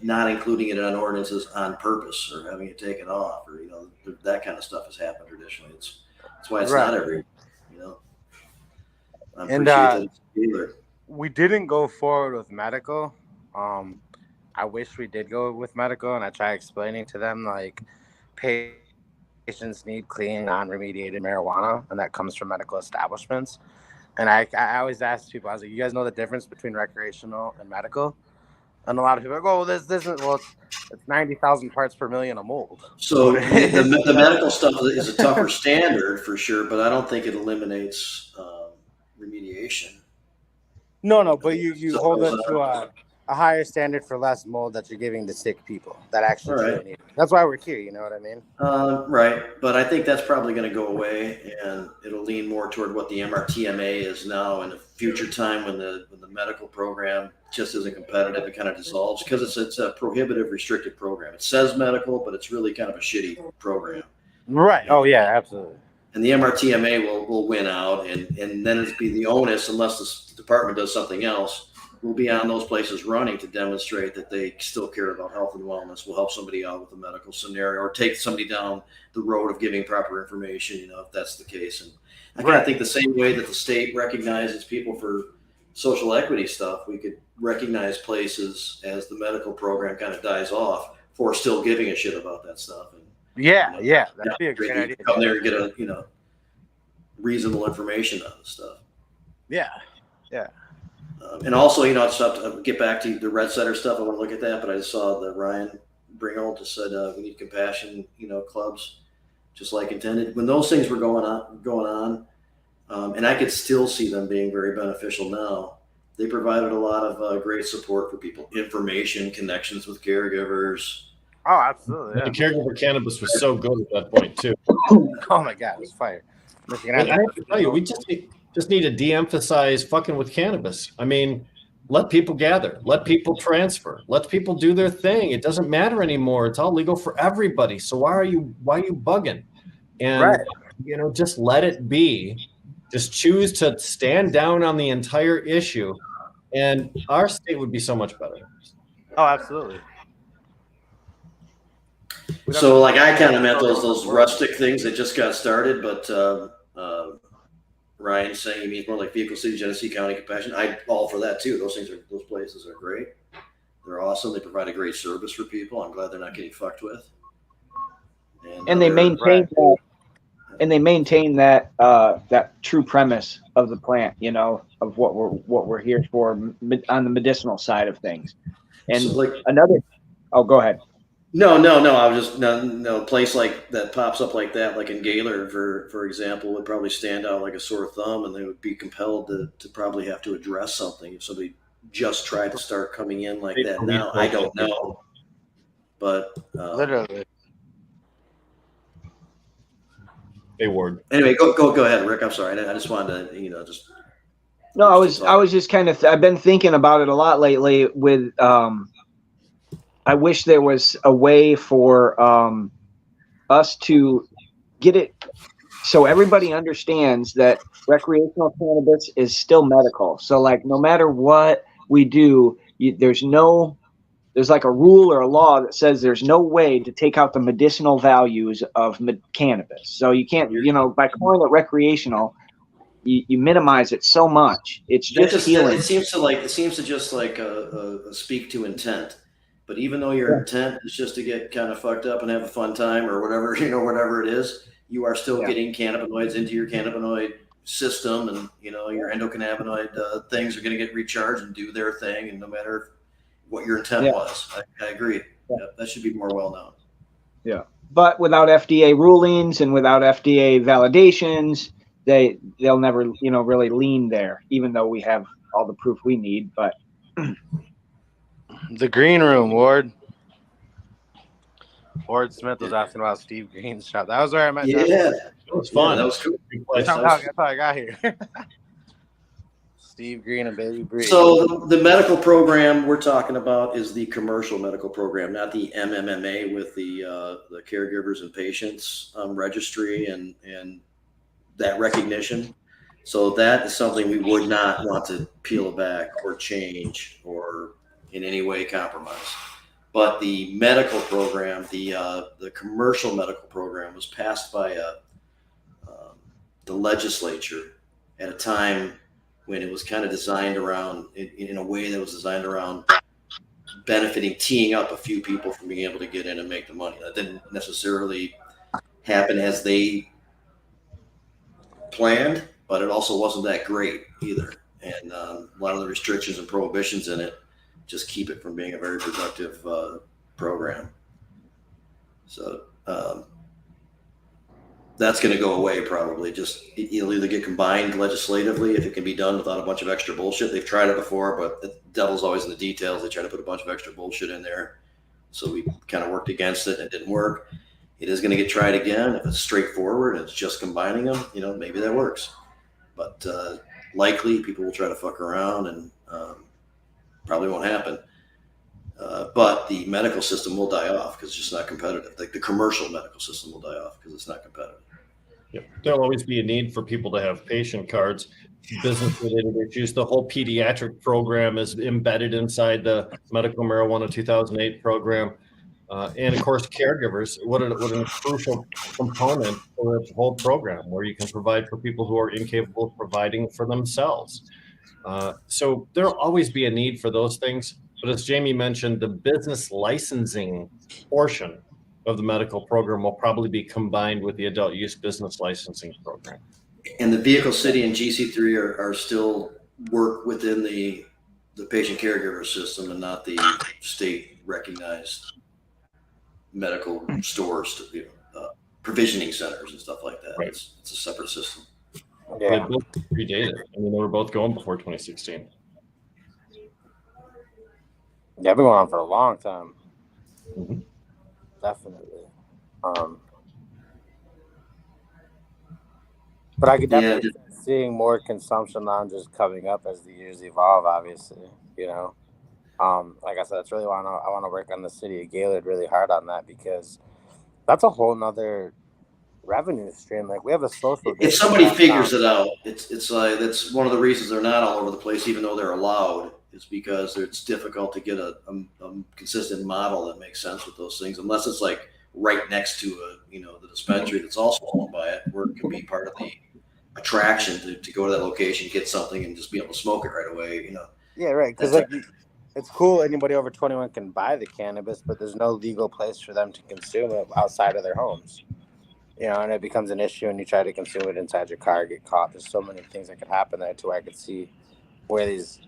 not including it on ordinances on purpose or having it taken off, or that kind of stuff has happened traditionally. That's why it's not every. I appreciate that it's either. We didn't go forward with medical. I wish we did go with medical, and I try explaining to them like patients need clean, non-remediated marijuana, and that comes from medical establishments. And I always ask people, I was like, you guys know the difference between recreational and medical? And a lot of people are like, oh, this isn't, well, it's 90,000 parts per million of mold. So the medical stuff is a tougher standard for sure, but I don't think it eliminates remediation. No, but you hold it to a higher standard for less mold that you're giving to sick people that actually really need it. That's why we're here, you know what I mean? Right, but I think that's probably going to go away, and it'll lean more toward what the MRTMA is now in a future time when the medical program just isn't competitive. It kind of dissolves because it's a prohibitive, restricted program. It says medical, but it's really kind of a shitty program. Right. Oh yeah, absolutely. And the MRTMA will win out, and then it'll be the onus, unless the department does something else, will be on those places running to demonstrate that they still care about health and wellness, will help somebody out with a medical scenario, or take somebody down the road of giving proper information, if that's the case. And I kind of think the same way that the state recognizes people for social equity stuff, we could recognize places as the medical program kind of dies off for still giving a shit about that stuff. And, that'd be a great idea. Come there and get reasonable information on the stuff. Yeah. And also, I just have to get back to the Red Setter stuff. I want to look at that, but I just saw that Ryan Bringold just said we need compassion, clubs, just like intended. When those things were going on, and I could still see them being very beneficial now. They provided a lot of great support for people, information, connections with caregivers. Oh, absolutely. Yeah. The caregiver cannabis was so good at that point too. Oh my God, it was fire. I have to tell you, we just need to de-emphasize fucking with cannabis. I mean, let people gather, let people transfer, let people do their thing. It doesn't matter anymore. It's all legal for everybody. So why are you bugging? And just let it be. Just choose to stand down on the entire issue, and our state would be so much better. Oh, absolutely. So, I kind of meant those rustic things that just got started, but Ryan's saying he means more like Vehicle City, Genesee County Compassion. I'm all for that too. Those places are great. They're awesome. They provide a great service for people. I'm glad they're not getting fucked with. And they maintain that. And they maintain that true premise of the plant, of what we're here for on the medicinal side of things. And So another, oh, go ahead. No. I was just no place like that pops up like that, like in Gaylord, for example, would probably stand out like a sore thumb, and they would be compelled to probably have to address something if somebody just tried to start coming in like that now. I don't know, but Literally. Hey, Ward. anyway, go ahead, Rick. I'm sorry. I just wanted to just. No, I was just kind of I've been thinking about it a lot lately. With I wish there was a way for us to get it so everybody understands that recreational cannabis is still medical. So like no matter what we do, there's like a rule or a law that says there's no way to take out the medicinal values of cannabis. So you can't, by calling it recreational, you minimize it so much. It's just healing. It seems to just like speak to intent. But even though your intent is just to get kind of fucked up and have a fun time or whatever, whatever it is, you are still getting cannabinoids into your cannabinoid system, and your endocannabinoid things are going to get recharged and do their thing, and no matter what your intent was. I agree. Yeah, that should be more well known. Yeah, but without FDA rulings and without FDA validations, they'll never really lean there, even though we have all the proof we need. But the green room, Ward Smith was asking about Steve Green's shop. That was where I met. Yeah, that was fun. Yeah, that was cool. That's how I got here. Steve Green and Baby Bree. So the medical program we're talking about is the commercial medical program, not the MMMA with the caregivers and patients registry and that recognition. So that is something we would not want to peel back or change or in any way compromise. But the medical program, the commercial medical program, was passed by the legislature at a time when it was kind of designed around, in a way that was designed around benefiting, teeing up a few people from being able to get in and make the money. That didn't necessarily happen as they planned, but it also wasn't that great either. And a lot of the restrictions and prohibitions in it just keep it from being a very productive program. So that's going to go away probably. Just it'll either get combined legislatively if it can be done without a bunch of extra bullshit. They've tried it before, but the devil's always in the details. They try to put a bunch of extra bullshit in there. So we kind of worked against it and it didn't work. It is going to get tried again. If it's straightforward and it's just combining them, maybe that works. But likely people will try to fuck around and probably won't happen. But the medical system will die off because it's just not competitive. Like the commercial medical system will die off because it's not competitive. Yep. There'll always be a need for people to have patient cards, business-related issues. The whole pediatric program is embedded inside the medical marijuana 2008 program. And of course, caregivers, what a crucial component for the whole program, where you can provide for people who are incapable of providing for themselves. So there'll always be a need for those things. But as Jamie mentioned, the business licensing portion of the medical program will probably be combined with the adult use business licensing program. And the Vehicle City and GC3 are still work within the patient caregiver system and not the state recognized medical stores, provisioning centers and stuff like that. Right. It's a separate system. Yeah. They both predated. I mean, they were both going before 2016. Yeah, I've been going on for a long time. Mm-hmm. Definitely. But I could definitely see seeing more consumption lounges coming up as the years evolve, obviously, like I said, that's really why I want to work on the city of Gaylord really hard on that, because that's a whole nother revenue stream. Like we have a social. If somebody figures it out, it's like that's one of the reasons they're not all over the place, even though they're allowed. Is because it's difficult to get a consistent model that makes sense with those things, unless it's like right next to the dispensary that's also owned by it, where it can be part of the attraction to go to that location, get something, and just be able to smoke it right away. Yeah, right. Because it's cool. Anybody over 21 can buy the cannabis, but there's no legal place for them to consume it outside of their homes. And it becomes an issue, and you try to consume it inside your car, get caught. There's so many things that could happen there to where I could see where these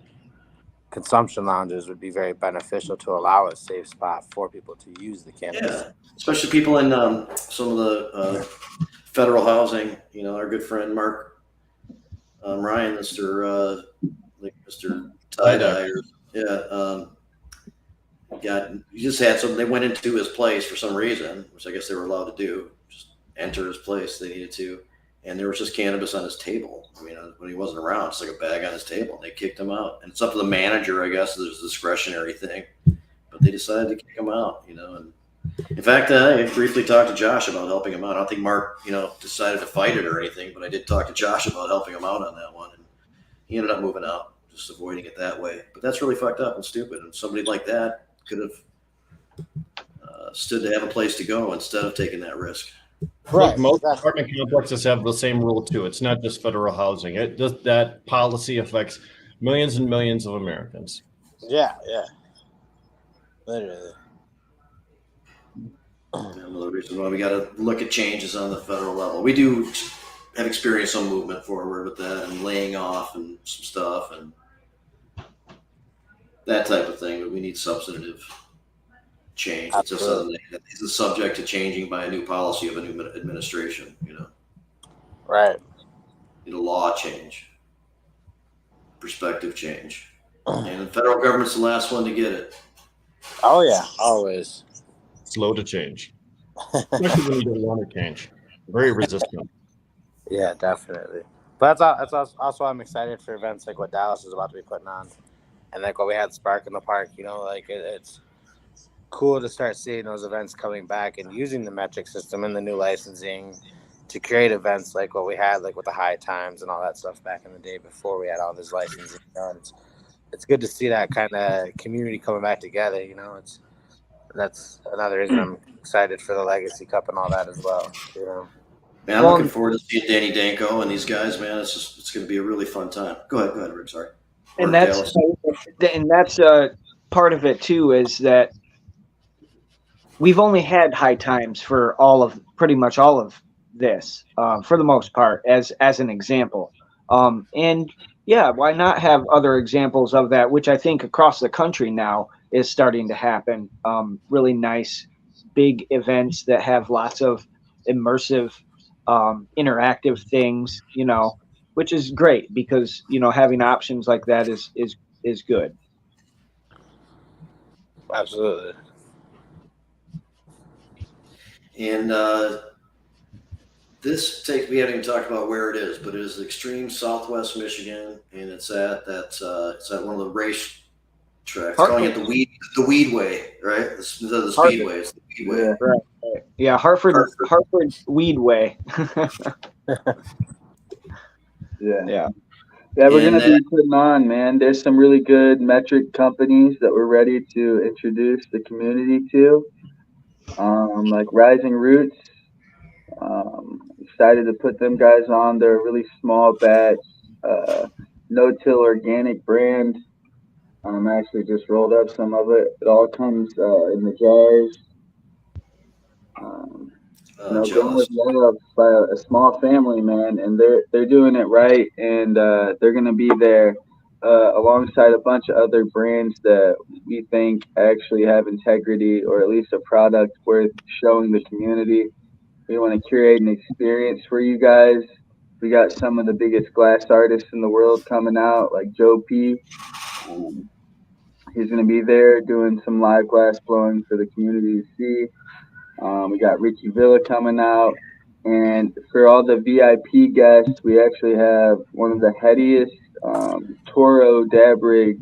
consumption lounges would be very beneficial to allow a safe spot for people to use the cannabis. Yeah, especially people in some of the federal housing. Our good friend Mark Ryan, Mr. Tie Dye, he just had some. They went into his place for some reason, which I guess they were allowed to do. Just enter his place, they needed to, and there was just cannabis on his table. I mean, when he wasn't around, it's like a bag on his table. And they kicked him out, and it's up to the manager, I guess. There's a discretionary thing, but they decided to kick him out. And in fact, I briefly talked to Josh about helping him out. I don't think Mark, decided to fight it or anything, but I did talk to Josh about helping him out on that one, and he ended up moving out, just avoiding it that way. But that's really fucked up and stupid. And somebody like that could have stood to have a place to go instead of taking that risk. Right. Most apartment complexes have the same rule too. It's not just federal housing. That policy affects millions and millions of Americans. Yeah, literally. Another reason why we got to look at changes on the federal level. We do have experienced some movement forward with that and laying off and some stuff and that type of thing, but we need substantive change. It's just something that is subject to changing by a new policy of a new administration. Right. Need a law change, perspective change, and the federal government's the last one to get it. Oh yeah, always. Slow to change, especially when you don't want to change. Very resistant. Yeah, definitely. But that's also I'm excited for events like what Dallas is about to be putting on, and like what we had Spark in the Park. It's cool to start seeing those events coming back and using the metric system and the new licensing to create events like what we had, like with the high times and all that stuff back in the day before we had all this licensing. It's good to see that kind of community coming back together. That's another reason I'm excited for the Legacy Cup and all that as well. Man, I'm looking forward to seeing Danny Danko and these guys, man. It's going to be a really fun time. Go ahead, Rick. Sorry. And that's part of it too, is that we've only had high times for pretty much all of this, for the most part, as an example. And yeah, why not have other examples of that, which I think across the country now is starting to happen. Really nice, big events that have lots of immersive, interactive things, which is great because, having options like that is good. Absolutely. And we haven't even talked about where it is, but it is extreme Southwest Michigan, and it's at one of the race tracks. Calling it the Weedway, right? The Speedway. It's the Weedway. Yeah, right. Yeah, Hartford Weedway. Yeah, we're going to be putting on, man. There's some really good metric companies that we're ready to introduce the community to, like Rising Roots. Excited to put them guys on. They're a really small batch, no-till organic brand. I actually just rolled up some of it. It all comes in the jars. Going with love by a small family, man, and they're doing it right, and they're going to be there alongside a bunch of other brands that we think actually have integrity, or at least a product worth showing the community. We want to curate an experience for you guys. We got some of the biggest glass artists in the world coming out, like Joe P. He's going to be there doing some live glass blowing for the community to see. We got Richie Villa coming out. And for all the VIP guests, we actually have one of the headiest Toro dab rig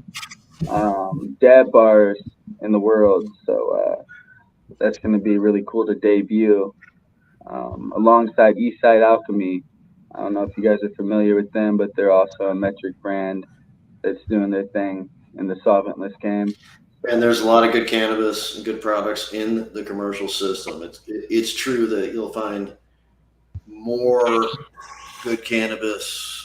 dab bars in the world. So that's going to be really cool to debut. Alongside Eastside Alchemy. I don't know if you guys are familiar with them, but they're also a metric brand that's doing their thing in the solventless game. And there's a lot of good cannabis and good products in the commercial system. It's true that you'll find more good cannabis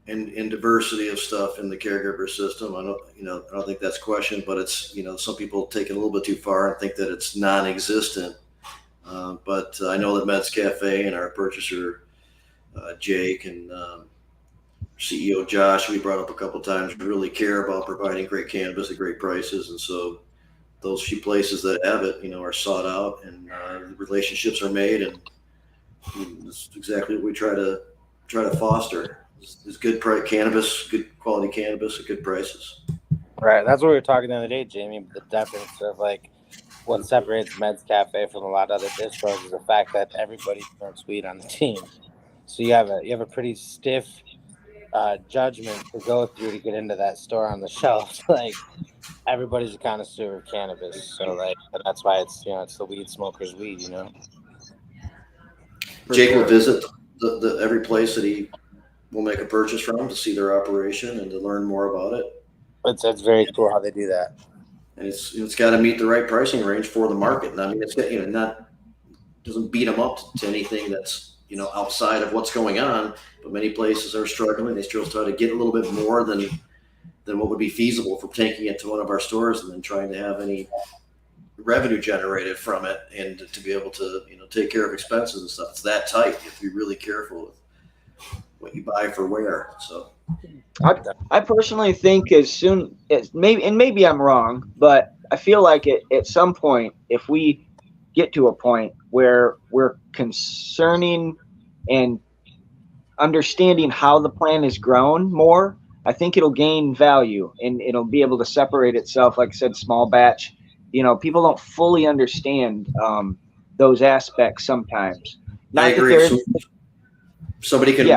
and diversity of stuff in the caregiver system. I don't think that's questioned, but it's, some people take it a little bit too far and think that it's non-existent. But I know that Meds Cafe and our purchaser, Jake and CEO Josh, we brought up a couple times, really care about providing great cannabis at great prices, and so those few places that have it, are sought out, and relationships are made, and that's exactly what we try to foster. Is good cannabis, good quality cannabis at good prices. Right. That's what we were talking the other day, Jamie. The difference of like what separates Meds Cafe from a lot of other distros is the fact that everybody smokes weed on the team. So you have a pretty stiff judgment to go through to get into that store on the shelf. Like everybody's a connoisseur of cannabis, so like that's why it's the weed smoker's weed. Jake will visit the every place that he will make a purchase from to see their operation and to learn more about it. It's very cool how they do that. And it's got to meet the right pricing range for the market. And I mean, it's got, not doesn't beat them up to anything that's outside of what's going on. But many places are struggling. They still try to get a little bit more than what would be feasible for taking it to one of our stores and then trying to have any revenue generated from it, and to be able to take care of expenses and stuff. It's that tight. You have to be really careful with what you buy for where. So I personally think as soon as maybe I'm wrong, but I feel like at some point, if we get to a point where we're concerning and understanding how the plant is grown more, I think it'll gain value and it'll be able to separate itself. Like I said, small batch. People don't fully understand those aspects sometimes. I agree. Somebody can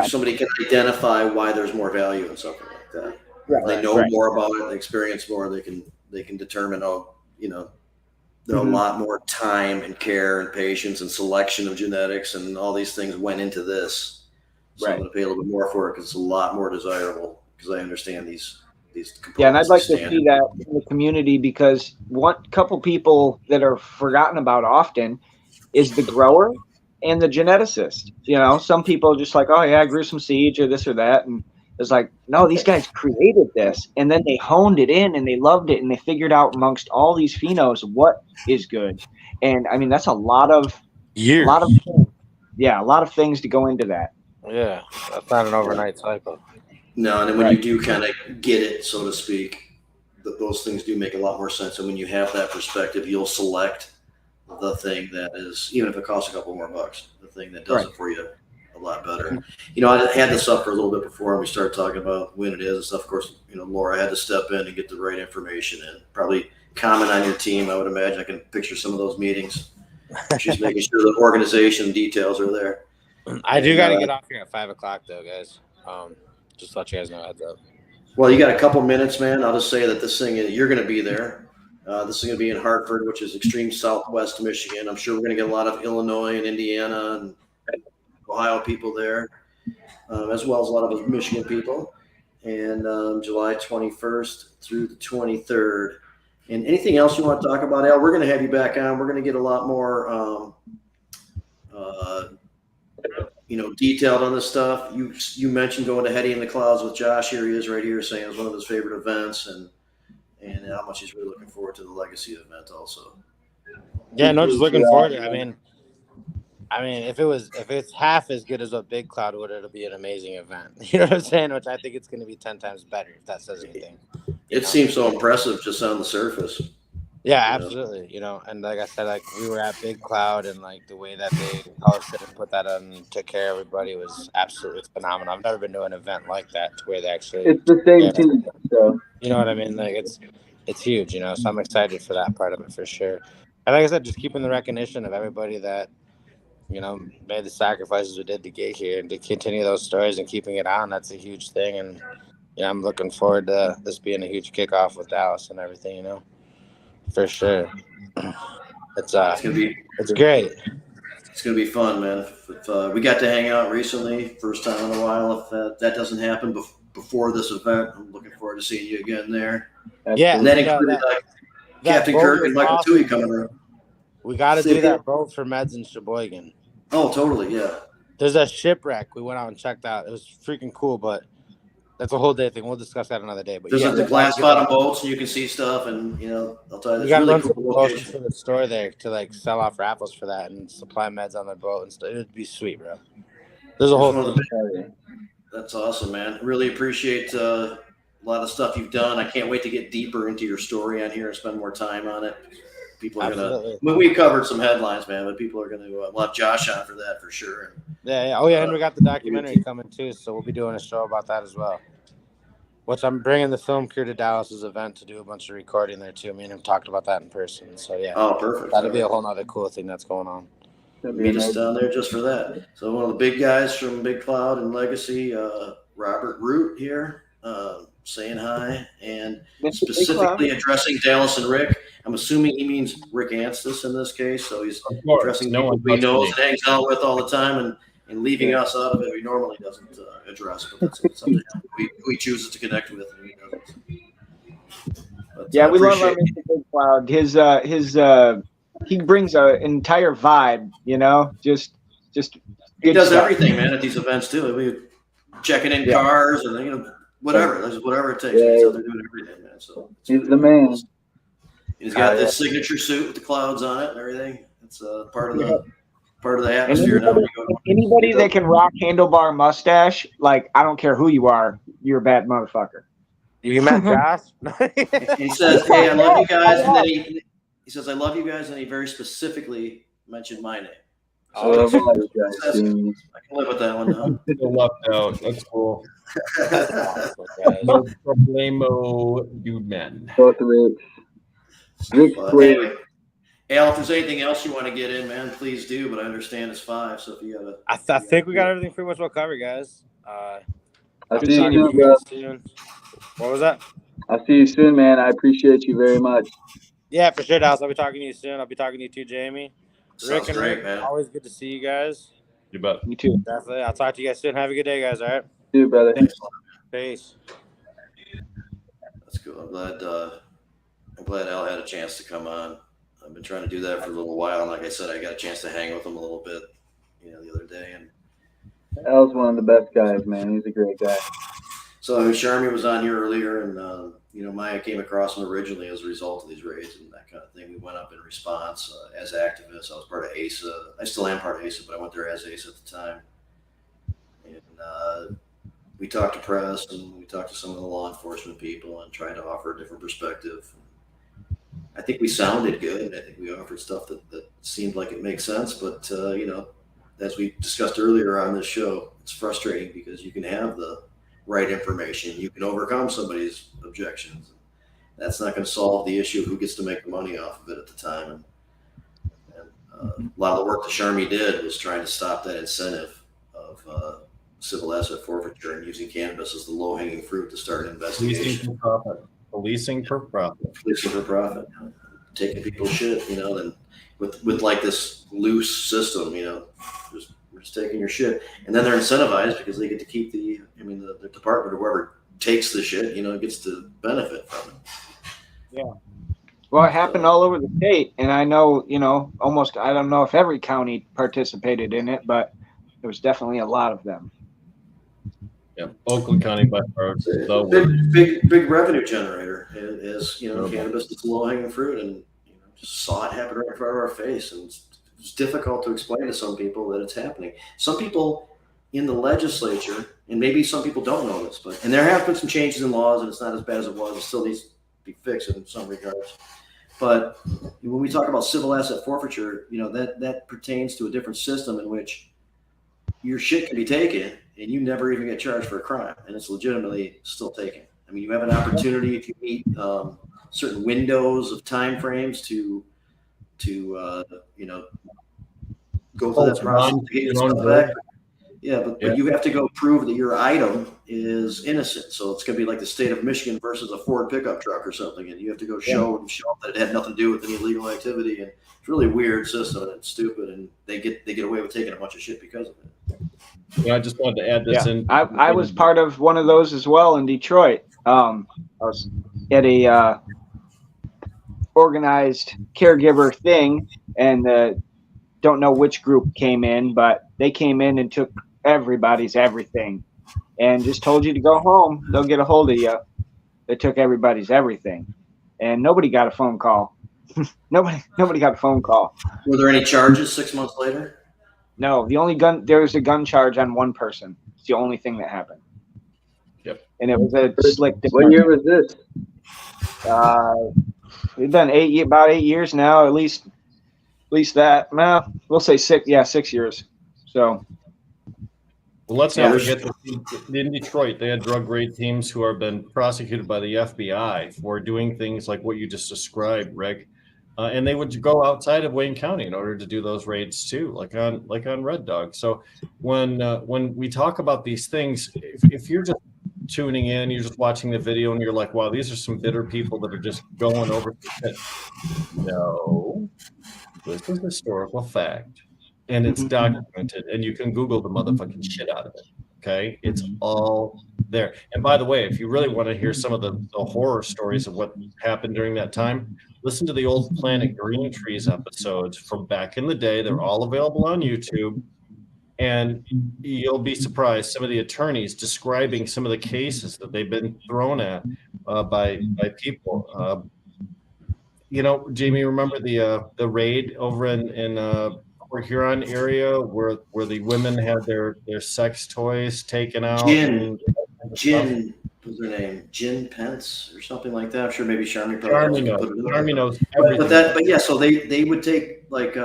identify why there's more value in something like that. Right, they know more about it, they experience more, they can determine, there are a lot more time and care and patience and selection of genetics and all these things went into this. So I'm going to pay a little bit more for it because it's a lot more desirable, because I understand these components. Yeah, and I'd like to see that in the community, because one couple people that are forgotten about often is the grower and the geneticist. Some people are just like, oh yeah, I grew some seeds or this or that, and it's like, no, these guys created this, and then they honed it in, and they loved it, and they figured out amongst all these phenos what is good. And I mean, that's a lot of years. A lot of things to go into that. Yeah, that's not an overnight cycle. No, and then when you do kind of get it, so to speak, those things do make a lot more sense. And when you have that perspective, you'll select the thing that is, even if it costs a couple more bucks, the thing that does it for you a lot better. I had this up for a little bit before, and we started talking about when it is and stuff. Of course, Laura had to step in and get the right information in. Probably comment on your team, I would imagine. I can picture some of those meetings. She's making sure the organization details are there. I do got to get off here at 5:00 though, guys. Just to let you guys know heads up. Well, you got a couple minutes, man. I'll just say that this thing, you're going to be there. This is going to be in Hartford, which is extreme southwest Michigan. I'm sure we're going to get a lot of Illinois and Indiana and Ohio people there, as well as a lot of Michigan people. And July 21st through the 23rd. And anything else you want to talk about, Al? We're going to have you back on. We're going to get a lot more detailed on this stuff. You mentioned going to Heady in the Clouds with Josh. Here he is right here saying it's one of his favorite events, and how much he's really looking forward to the Legacy event also. Yeah, no, just looking forward to it. I mean, if it's half as good as what Big Cloud would, it'll be an amazing event. You know what I'm saying? Which I think it's going to be 10 times better, if that says anything. It seems so impressive just on the surface. Yeah, absolutely. And like I said, like we were at Big Cloud, and like the way that they hosted and put that on and took care of everybody was absolutely phenomenal. I've never been to an event like that to where they actually. It's the same team, so. You know what I mean? Like it's huge, So I'm excited for that part of it for sure. And like I said, just keeping the recognition of everybody that, made the sacrifices we did to get here, and to continue those stories and keeping it on. That's a huge thing. And I'm looking forward to this being a huge kickoff with Dallas and everything, For sure. It's great. It's gonna be fun, man. If we got to hang out recently, first time in a while. If that doesn't happen before this event, I'm looking forward to seeing you again there. Yeah, and that included Captain Kirk and Michael Tui coming around. We got to do that boat for Meds in Sheboygan. Oh, totally, yeah. There's a shipwreck we went out and checked out. It was freaking cool, but that's a whole day thing. We'll discuss that another day. But there's the glass bottom boats, and you can see stuff, and I'll tell you, we got really to cool run location. to the store there to like sell off raffles for that and supply Meds on the boat and stuff. It'd be sweet, bro. There's a whole thing. That's awesome, man. Really appreciate a lot of stuff you've done. I can't wait to get deeper into your story on here and spend more time on it. People are Absolutely. gonna. We covered some headlines, man, but people are gonna. We'll have Josh on for that for sure. Yeah. Oh, yeah. And we got the documentary coming too, so we'll be doing a show about that as well. Which I'm bringing the film crew to Dallas's event to do a bunch of recording there too. Me and him talked about that in person. So yeah. Oh, perfect. That'll be a whole nother cool thing that's going on. Meet us down there just for that. So one of the big guys from Big Cloud and Legacy, Robert Root here, saying hi and specifically addressing Dallas and Rick. I'm assuming he means Rick Anstis in this case. So he's addressing no one he knows and hangs out with all the time and leaving us out of it. He normally doesn't address, but that's something we chooses to connect with. And he doesn't. But, yeah, we love him. Big Cloud. His he brings an entire vibe, just he does everything, man, at these events too. We checking in cars and whatever it takes. He's out there doing everything, man. So he's the man. He's got this signature suit with the clouds on it and everything. It's part of the atmosphere. Anybody that can rock handlebar mustache, like I don't care who you are, you're a bad motherfucker. You met Josh? He says, "Hey, I love you guys," and then he says, "I love you guys," and he very specifically mentioned my name. So I can live with that one now. Left out. That's cool. No problemo, you men. Both Rick. Anyway, Al, if there's anything else you want to get in, man, please do. But I understand it's 5, so if you gotta. I think we got everything pretty much well covered, guys. I'll see you soon. What was that? I'll see you soon, man. I appreciate you very much. Yeah, for sure, Dallas. I'll be talking to you soon. I'll be talking to you too, Jamie. Sounds Rick and Rick, man. Always good to see you guys. You bet. You too. Definitely. I'll talk to you guys soon. Have a good day, guys. All right. See you, brother. Peace. That's cool. I'm glad Al had a chance to come on. I've been trying to do that for a little while, and like I said, I got a chance to hang with him a little bit, the other day. And Al's one of the best guys, man. He's a great guy. So Sharmy was on here earlier, and Maya came across him originally as a result of these raids and that kind of thing. We went up in response as activists. I was part of ASA. I still am part of ASA, but I went there as ASA at the time. And we talked to press and we talked to some of the law enforcement people and tried to offer a different perspective. I think we sounded good. I think we offered stuff that seemed like it makes sense. But, as we discussed earlier on this show, it's frustrating because you can have the right information. You can overcome somebody's objections. That's not going to solve the issue of who gets to make the money off of it at the time. And a lot of the work that Sharmy did was trying to stop that incentive of civil asset forfeiture and using cannabis as the low-hanging fruit to start an investigation. Policing for profit. Policing for profit. Taking people's shit, then with like this loose system, we're just taking your shit. And then they're incentivized because they get to keep the department or whoever takes the shit, gets to benefit from it. Yeah. Well, it happened all over the state. And I know, almost, I don't know if every county participated in it, but there was definitely a lot of them. Yeah, Oakland County by far. Big revenue generator is cannabis is low hanging fruit, and just saw it happen right in front of our face, and it's difficult to explain to some people that it's happening. Some people in the legislature, and maybe some people don't know this, and there have been some changes in laws, and it's not as bad as it was. It still needs to be fixed in some regards. But when we talk about civil asset forfeiture, that pertains to a different system in which your shit can be taken and you never even get charged for a crime, and it's legitimately still taken. I mean, you have an opportunity if you meet certain windows of time frames to go through that process to get your stuff back. Yeah, but you have to go prove that your item is innocent. So it's going to be like the state of Michigan versus a Ford pickup truck or something, and you have to go show that it had nothing to do with any illegal activity. And it's a really weird system, and it's stupid, and they get away with taking a bunch of shit because of it. Yeah, I just wanted to add this in. I was part of one of those as well in Detroit. I was at a organized caregiver thing, and don't know which group came in, but they came in and took everybody's everything and just told you to go home. They'll get a hold of you. They took everybody's everything, and nobody got a phone call. Nobody got a phone call. Were there any charges 6 months later? No, there was a gun charge on one person. It's the only thing that happened. Yep. And it was a slick. What year was this? We've been about 8 years now, at least that. Well, we'll say 6. Yeah, 6 years. So. Well, let's not forget that in Detroit, they had drug raid teams who have been prosecuted by the FBI for doing things like what you just described, Rick. And they would go outside of Wayne County in order to do those raids too, like on Red Dog. So when we talk about these things, if you're just tuning in, you're just watching the video, and you're like, "Wow, these are some bitter people that are just going over." No, this is historical fact, and it's documented, and you can Google the motherfucking shit out of it. Okay, it's all there. And by the way, if you really want to hear some of the horror stories of what happened during that time, listen to the old Planet Green Trees episodes from back in the day. They're all available on YouTube. And you'll be surprised, some of the attorneys describing some of the cases that they've been thrown at by people. Jamie, remember the raid over in Port Huron area where the women had their sex toys taken out? Gin, what's her name? Gin Pence or something like that. I'm sure maybe Charmy probably knows everything. But yeah, so they would take like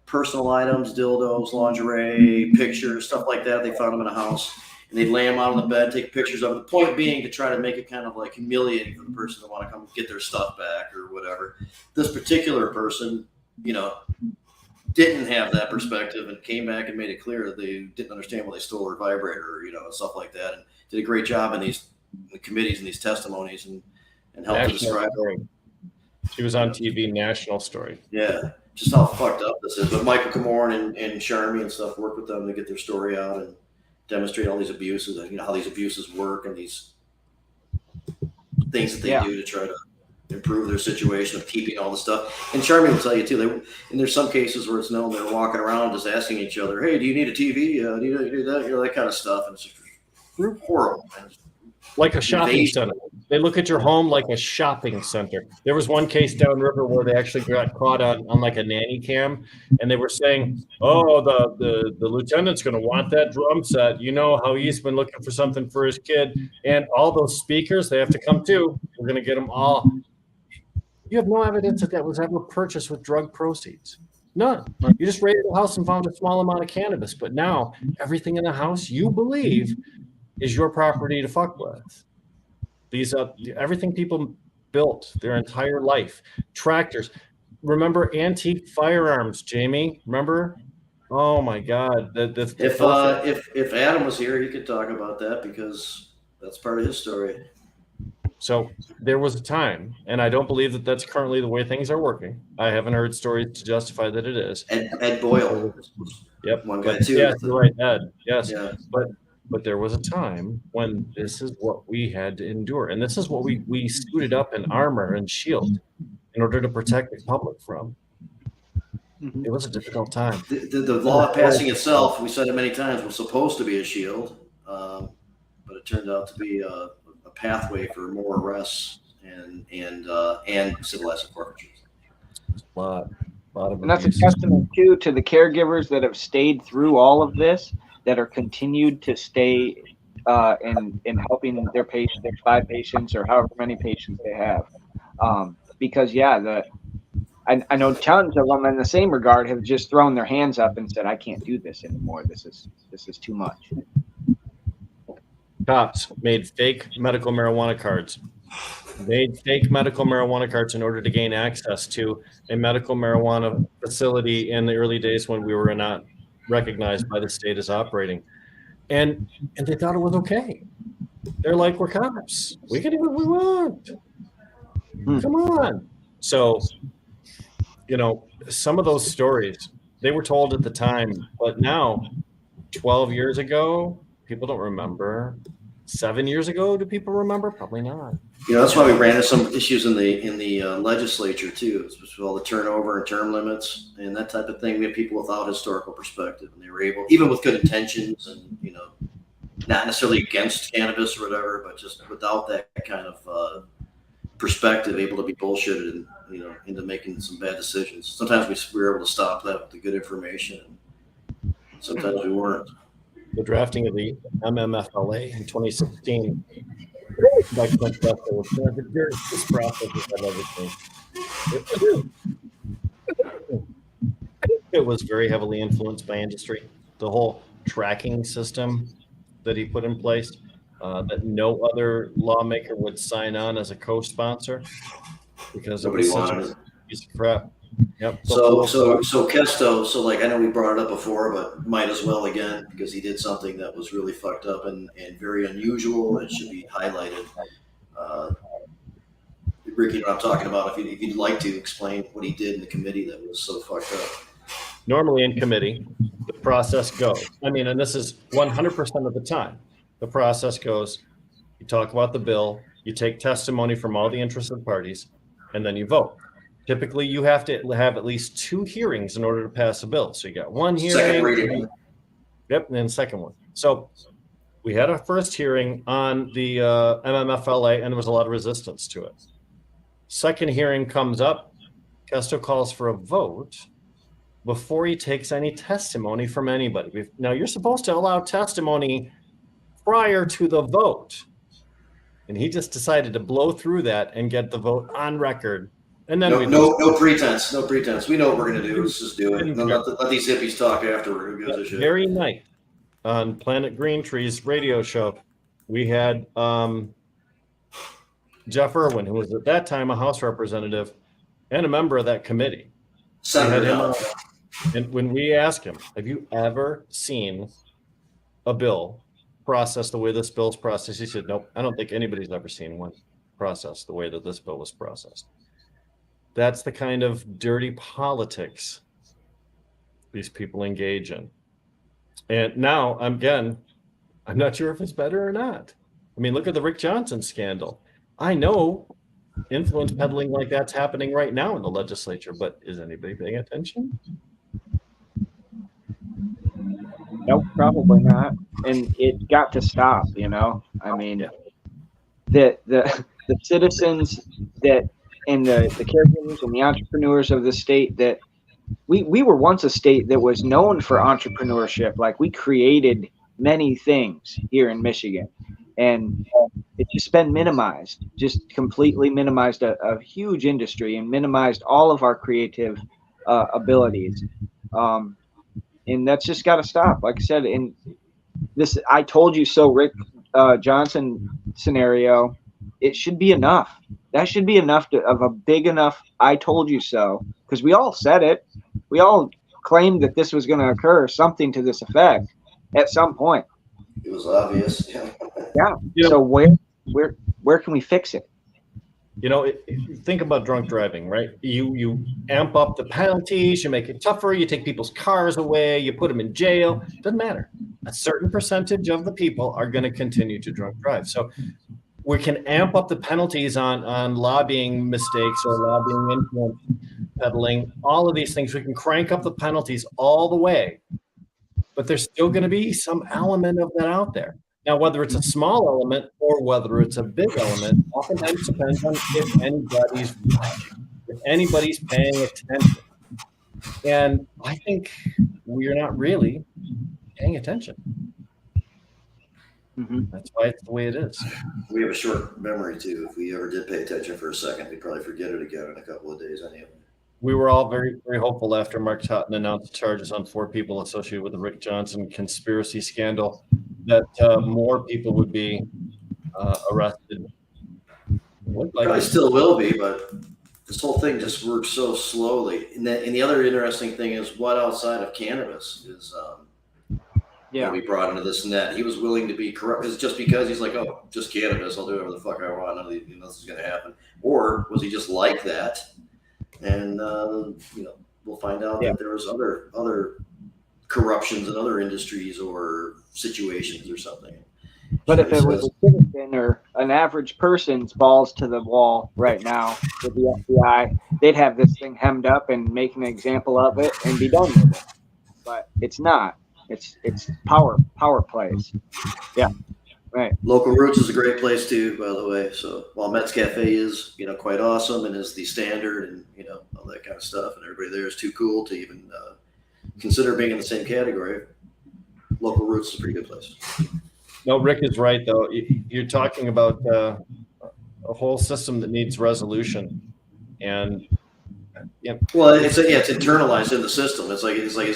personal items, dildos, lingerie, pictures, stuff like that. They found them in a house, and they'd lay them out on the bed, take pictures of it. The point being to try to make it kind of like humiliating for the person to want to come get their stuff back or whatever. This particular person, didn't have that perspective and came back and made it clear that they didn't understand why they stole her vibrator, and stuff like that, and did a great job in these committees and these testimonies and helped to describe it. She was on TV, National Story. Yeah, just how fucked up this is. But Michael Camorn and Charmy and stuff work with them to get their story out and demonstrate all these abuses, and how these abuses work and these things that they do to try to improve their situation of keeping all the stuff. And Charmy will tell you too. And there's some cases where it's known they're walking around just asking each other, "Hey, do you need a TV? Do you need that?" That kind of stuff. And it's just horrible. Like a shopping center. They look at your home like a shopping center. There was one case downriver where they actually got caught on like a nanny cam, and they were saying, "Oh, the lieutenant's going to want that drum set. You know how he's been looking for something for his kid, and all those speakers, they have to come too. We're going to get them all." You have no evidence that was ever purchased with drug proceeds. None. You just raided the house and found a small amount of cannabis, but now everything in the house you believe is your property to fuck with. These everything people built their entire life. Tractors. Remember antique firearms, Jamie? Remember? Oh my God! If Adam was here, he could talk about that because that's part of his story. So there was a time, and I don't believe that that's currently the way things are working. I haven't heard stories to justify that it is. Ed Boyle. Yep. One guy too. Yes, you're right, Ed. Yes. Yeah. But there was a time when this is what we had to endure. And this is what we suited up in armor and shield in order to protect the public from. It was a difficult time. The law passing itself, we said it many times, was supposed to be a shield, but it turned out to be a pathway for more arrests and civil asset forfeitures. A lot of and that's abuse. a testament too to the caregivers that have stayed through all of this, that are continued to stay in helping their 5 patients or however many patients they have. Because I know tons of them in the same regard have just thrown their hands up and said, "I can't do this anymore. This is too much." Cops made fake medical marijuana cards. Made fake medical marijuana cards in order to gain access to a medical marijuana facility in the early days when we were not recognized by the state as operating. And they thought it was okay. They're like, "We're cops. We can do what we want. Come on." So, some of those stories, they were told at the time, but now, 12 years ago, people don't remember. 7 years ago, do people remember? Probably not. That's why we ran into some issues in the legislature too, with all the turnover and term limits and that type of thing. We have people without historical perspective, and they were able, even with good intentions, and not necessarily against cannabis or whatever, but just without that kind of perspective, able to be bullshitted and into making some bad decisions. Sometimes we were able to stop that with the good information. Sometimes we weren't. The drafting of the MMFLA in 2016 by Clint Kessler was one of the dirtiest processes I've ever seen. It was very heavily influenced by industry. The whole tracking system that he put in place, that no other lawmaker would sign on as a co-sponsor because it was such a piece of crap. Yep. So Kesto, so like, I know we brought it up before, but might as well again, because he did something that was really fucked up and very unusual and should be highlighted. Ricky, what I'm talking about, if you'd like to explain what he did in the committee that was so fucked up. Normally in committee, the process goes, I mean, and this is 100% of the time, the process goes, you talk about the bill, you take testimony from all the interested parties, and then you vote. Typically, you have to have at least 2 hearings in order to pass a bill. So you got 1 hearing. Second reading. Yep, and then second one. So we had our first hearing on the MMFLA, and there was a lot of resistance to it. Second hearing comes up. Kesto calls for a vote before he takes any testimony from anybody. Now, you're supposed to allow testimony prior to the vote. And he just decided to blow through that and get the vote on record. And then no pretense. We know what we're going to do. Let's just do it. Let these hippies talk afterward. Who gives a shit? Very night on Planet Green Tree's radio show, we had Jeff Irwin, who was at that time a House representative and a member of that committee. Senator. And when we asked him, have you ever seen a bill processed the way this bill's processed? He said, nope, I don't think anybody's ever seen one processed the way that this bill was processed. That's the kind of dirty politics these people engage in. And now, again, I'm not sure if it's better or not. I mean, look at the Rick Johnson scandal. I know influence peddling like that's happening right now in the legislature, but is anybody paying attention? Nope, probably not. And it got to stop, you know. I mean, the citizens that and the caregivers and the entrepreneurs of the state, that we were once a state that was known for entrepreneurship. Like, we created many things here in Michigan, and it's just been minimized, just completely minimized, a huge industry, and minimized all of our creative abilities. And that's just got to stop. Like I said, in this "I told you so" Rick Johnson scenario, it should be enough. That should be enough of a big enough "I told you so," because we all said it. We all claimed that this was going to occur, something to this effect, at some point. It was obvious. Yeah. So where can we fix it? You know, think about drunk driving, right? You amp up the penalties, you make it tougher, you take people's cars away, you put them in jail. Doesn't matter. A certain percentage of the people are going to continue to drunk drive. So we can amp up the penalties on lobbying mistakes or lobbying influence peddling, all of these things. We can crank up the penalties all the way, but there's still going to be some element of that out there. Now, whether it's a small element or whether it's a big element, oftentimes depends on if anybody's watching, if anybody's paying attention. And I think we're not really paying attention. Mm-hmm. That's why it's the way it is. We have a short memory too. If we ever did pay attention for a second, we'd probably forget it again in a couple of days anyway. We were all very, very hopeful after Mark Totten announced charges on 4 people associated with the Rick Johnson conspiracy scandal that more people would be arrested. Probably still will be, but this whole thing just works so slowly. And the other interesting thing is, what outside of cannabis is we brought into this and that. He was willing to be corrupt. Is just because he's like, oh, just cannabis, I'll do whatever the fuck I want. Nothing is going to happen. Or was he just like that? And we'll find out that there was other corruptions in other industries or situations or something. But if it was a citizen or an average person's balls to the wall right now with the FBI, they'd have this thing hemmed up and make an example of it and be done with it. But it's not. It's power plays. Yeah. Right. Local Roots is a great place too, by the way. So while Mets Cafe is, quite awesome and is the standard and, all that kind of stuff, and everybody there is too cool to even consider being in the same category. Local Roots is a pretty good place. No, Rick is right though. You're talking about a whole system that needs resolution, and well, it's internalized in the system. It's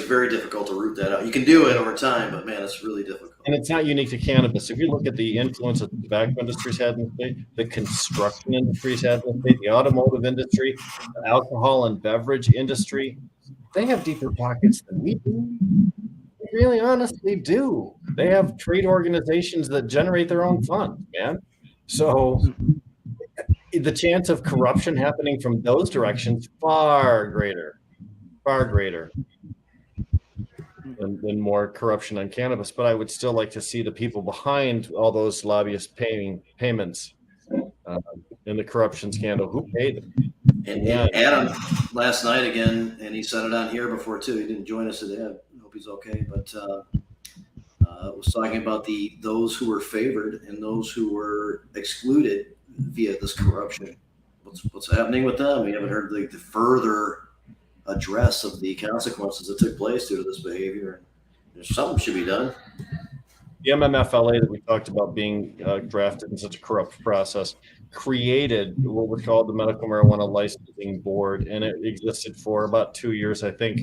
very difficult to root that out. You can do it over time, but man, it's really difficult. And it's not unique to cannabis. If you look at the influence that the tobacco industry's had in the state, the construction industry's had in the state, the automotive industry, the alcohol and beverage industry, they have deeper pockets than we do. They really honestly do. They have trade organizations that generate their own funds, man. So the chance of corruption happening from those directions far greater than more corruption on cannabis. But I would still like to see the people behind all those lobbyist payments in the corruption scandal. Who paid them? And Adam last night again, and he said it on here before too. He didn't join us today. I hope he's okay. But was talking about those who were favored and those who were excluded via this corruption. What's happening with them? We haven't heard the further address of the consequences that took place due to this behavior. Something should be done. The MMFLA that we talked about being drafted in such a corrupt process created what was called the Medical Marijuana Licensing Board, and it existed for about 2 years, I think.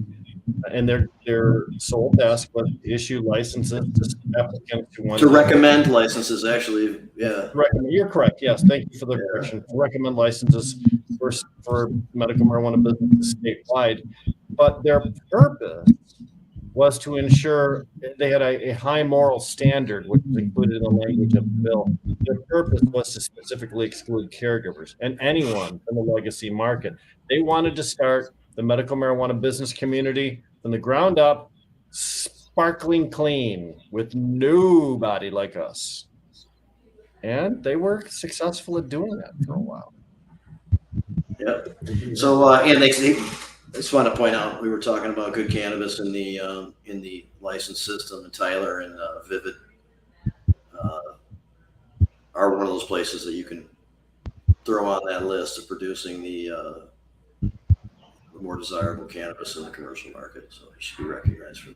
And their sole task was to issue licenses to applicants who want to recommend licenses. Actually, yeah. You're correct. Yes, thank you for the correction. To recommend licenses for medical marijuana businesses statewide, but their purpose was to ensure they had a high moral standard, which was included in the language of the bill. Their purpose was to specifically exclude caregivers and anyone from the legacy market. They wanted to start the medical marijuana business community from the ground up, sparkling clean, with nobody like us. And they were successful at doing that for a while. Yeah. So, and they I just want to point out, we were talking about good cannabis in the license system, and Tyler and Vivid are one of those places that you can throw on that list of producing the more desirable cannabis in the commercial market. So he should be recognized for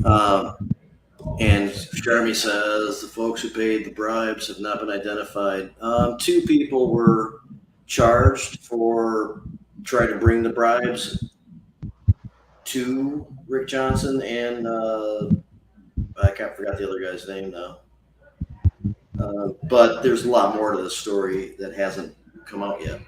that. And Jeremy says the folks who paid the bribes have not been identified. 2 people were charged for trying to bring the bribes to Rick Johnson, and I forgot the other guy's name now. But there's a lot more to this story that hasn't come out yet.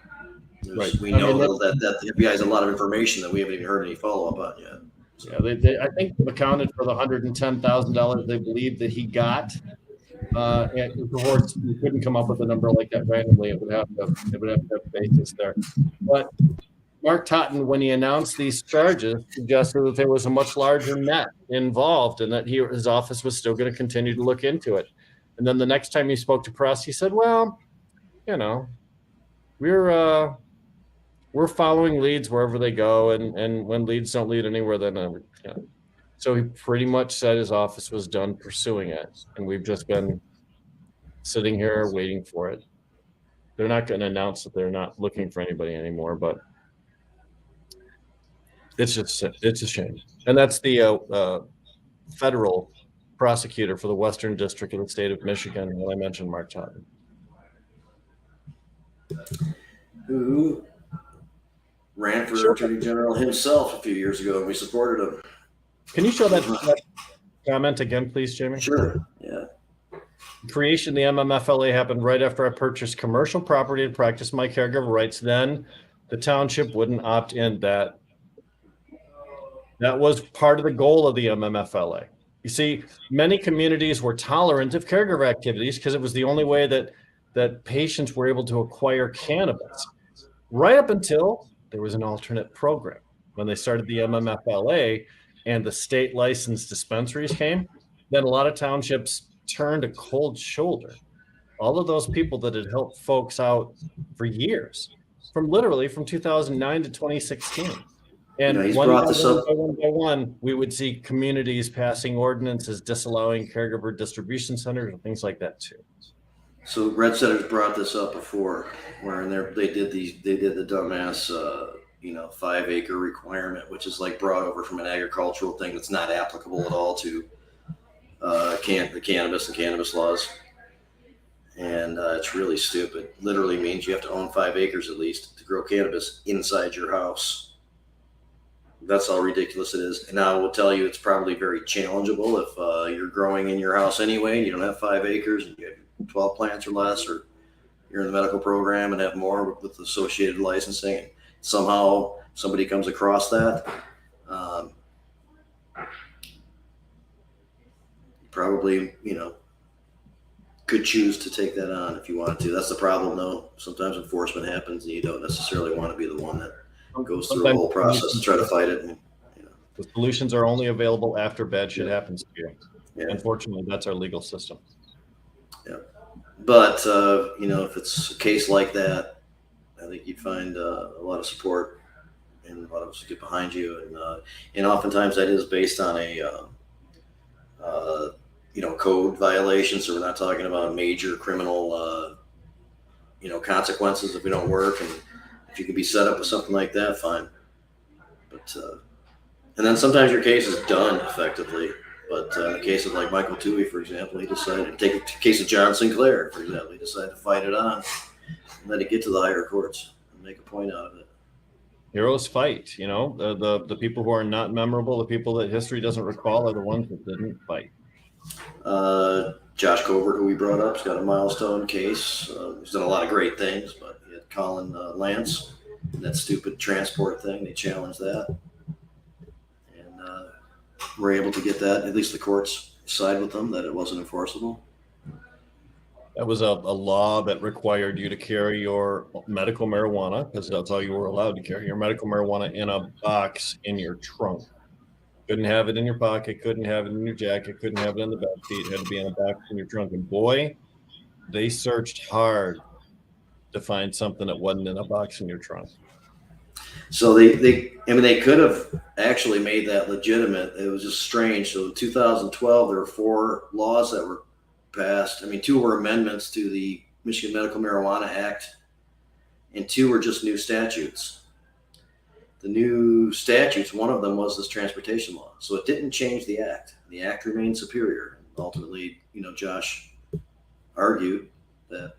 Right. We know that the FBI has a lot of information that we haven't even heard any follow-up on yet. So. Yeah, they I think accounted for the $110,000 they believe that he got. And of course, you couldn't come up with a number like that randomly. It would have to have basis there. But Mark Totten, when he announced these charges, suggested that there was a much larger net involved, and that his office was still going to continue to look into it. And then the next time he spoke to press, he said, "Well, we're following leads wherever they go, and when leads don't lead anywhere, then." So he pretty much said his office was done pursuing it, and we've just been sitting here waiting for it. They're not going to announce that they're not looking for anybody anymore, but it's a shame. And that's the federal prosecutor for the Western District of the state of Michigan, when I mentioned Mark Totten. Who ran for Attorney General himself a few years ago, and we supported him. Can you show that comment again, please, Jamie? Sure. Yeah. The creation of the MMFLA happened right after I purchased commercial property to practice my caregiver rights. Then the township wouldn't opt in. That was part of the goal of the MMFLA. You see, many communities were tolerant of caregiver activities because it was the only way that patients were able to acquire cannabis. Right up until there was an alternate program. When they started the MMFLA, and the state licensed dispensaries came, then a lot of townships turned a cold shoulder. All of those people that had helped folks out for years, from 2009 to 2016. And one by one, we would see communities passing ordinances disallowing caregiver distribution centers and things like that too. So Red Setter's brought this up before, where they did the dumbass 5-acre requirement, which is like brought over from an agricultural thing that's not applicable at all to the cannabis laws. And it's really stupid. Literally means you have to own 5 acres at least to grow cannabis inside your house. That's how ridiculous it is. And I will tell you, it's probably very challengeable if you're growing in your house anyway, and you don't have 5 acres and you have 12 plants or less, or you're in the medical program and have more with associated licensing. And somehow somebody comes across that. Probably, could choose to take that on if you wanted to. That's the problem, though. Sometimes enforcement happens and you don't necessarily want to be the one that goes through the whole process to try to fight it. And, the solutions are only available after bad shit happens to you. Yeah. Unfortunately, that's our legal system. Yeah. But, if it's a case like that, I think you'd find a lot of support and a lot of us get behind you. And oftentimes that is based on a, code violation. So we're not talking about major criminal, consequences if we don't work. And if you could be set up with something like that, fine. But, and then sometimes your case is done effectively. But in the case of like Michael Toohey, for example, he decided to take a case of John Sinclair, for example. He decided to fight it on and let it get to the higher courts and make a point out of it. Heroes fight, the people who are not memorable, the people that history doesn't recall, are the ones that didn't fight. Josh Covert, who we brought up, has got a milestone case. He's done a lot of great things, but he had Colin Lance and that stupid transport thing. They challenged that. And we're able to get that, at least the courts side with them, that it wasn't enforceable. That was a law that required you to carry your medical marijuana, because that's all you were allowed to carry, your medical marijuana in a box in your trunk. Couldn't have it in your pocket, couldn't have it in your jacket, couldn't have it in the back seat. It had to be in a box in your trunk. And boy, they searched hard to find something that wasn't in a box in your trunk. So they could have actually made that legitimate. It was just strange. So in 2012, there were 4 laws that were passed. 2 were amendments to the Michigan Medical Marijuana Act, and 2 were just new statutes. The new statutes, one of them was this transportation law. So it didn't change the act. The act remained superior. Ultimately, Josh argued that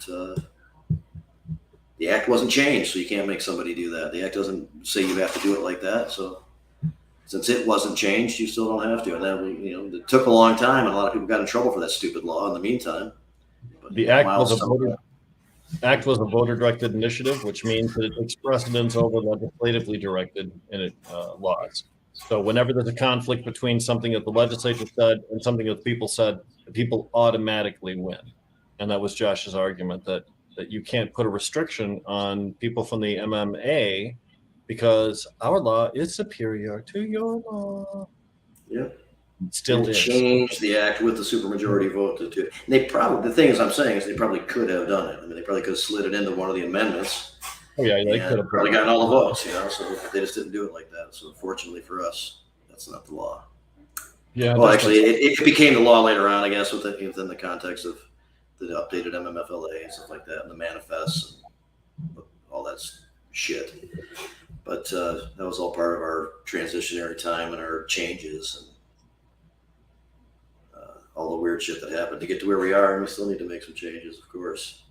the act wasn't changed, so you can't make somebody do that. The act doesn't say you have to do it like that. So since it wasn't changed, you still don't have to. And that, it took a long time, and a lot of people got in trouble for that stupid law in the meantime. But the act was a voter-directed initiative, which means that it takes precedence over legislatively directed laws. So whenever there's a conflict between something that the legislature said and something that the people said, the people automatically win. And that was Josh's argument, that you can't put a restriction on people from the MMA because our law is superior to your law. Yeah. It still is. Change the act with the supermajority vote to do. And the thing is, I'm saying is they probably could have done it. They probably could have slid it into one of the amendments. Oh yeah, they could have probably gotten all the votes, so they just didn't do it like that. So fortunately for us, that's not the law. Yeah. Well, actually, it became the law later on, I guess, within the context of the updated MMFLA and stuff like that, and the manifests and all that shit. But that was all part of our transitionary time and our changes and all the weird shit that happened to get to where we are, and we still need to make some changes, of course.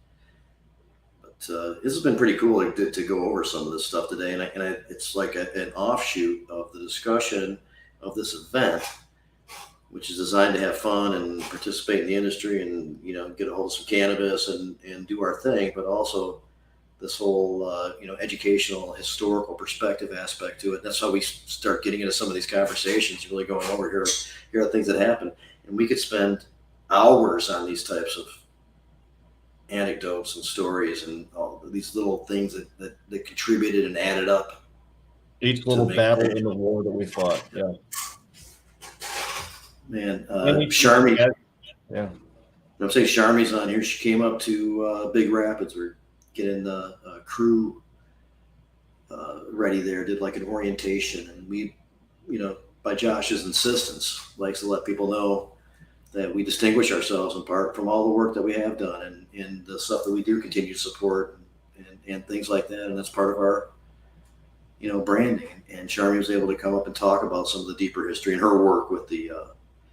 But this has been pretty cool to go over some of this stuff today, and it's like an offshoot of the discussion of this event, which is designed to have fun and participate in the industry and get a hold of some cannabis and do our thing, but also this whole educational, historical perspective aspect to it. That's how we start getting into some of these conversations, really going over here are things that happen. And we could spend hours on these types of anecdotes and stories and all these little things that contributed and added up. Each little battle in the war that we fought. Yeah. Man, Sharmy. Yeah. I'm saying Sharmy's on here. She came up to Big Rapids. We're getting the crew ready there, did like an orientation. And we, by Josh's insistence, likes to let people know that we distinguish ourselves in part from all the work that we have done and the stuff that we do continue to support and things like that. And that's part of our branding. And Charmy was able to come up and talk about some of the deeper history and her work with the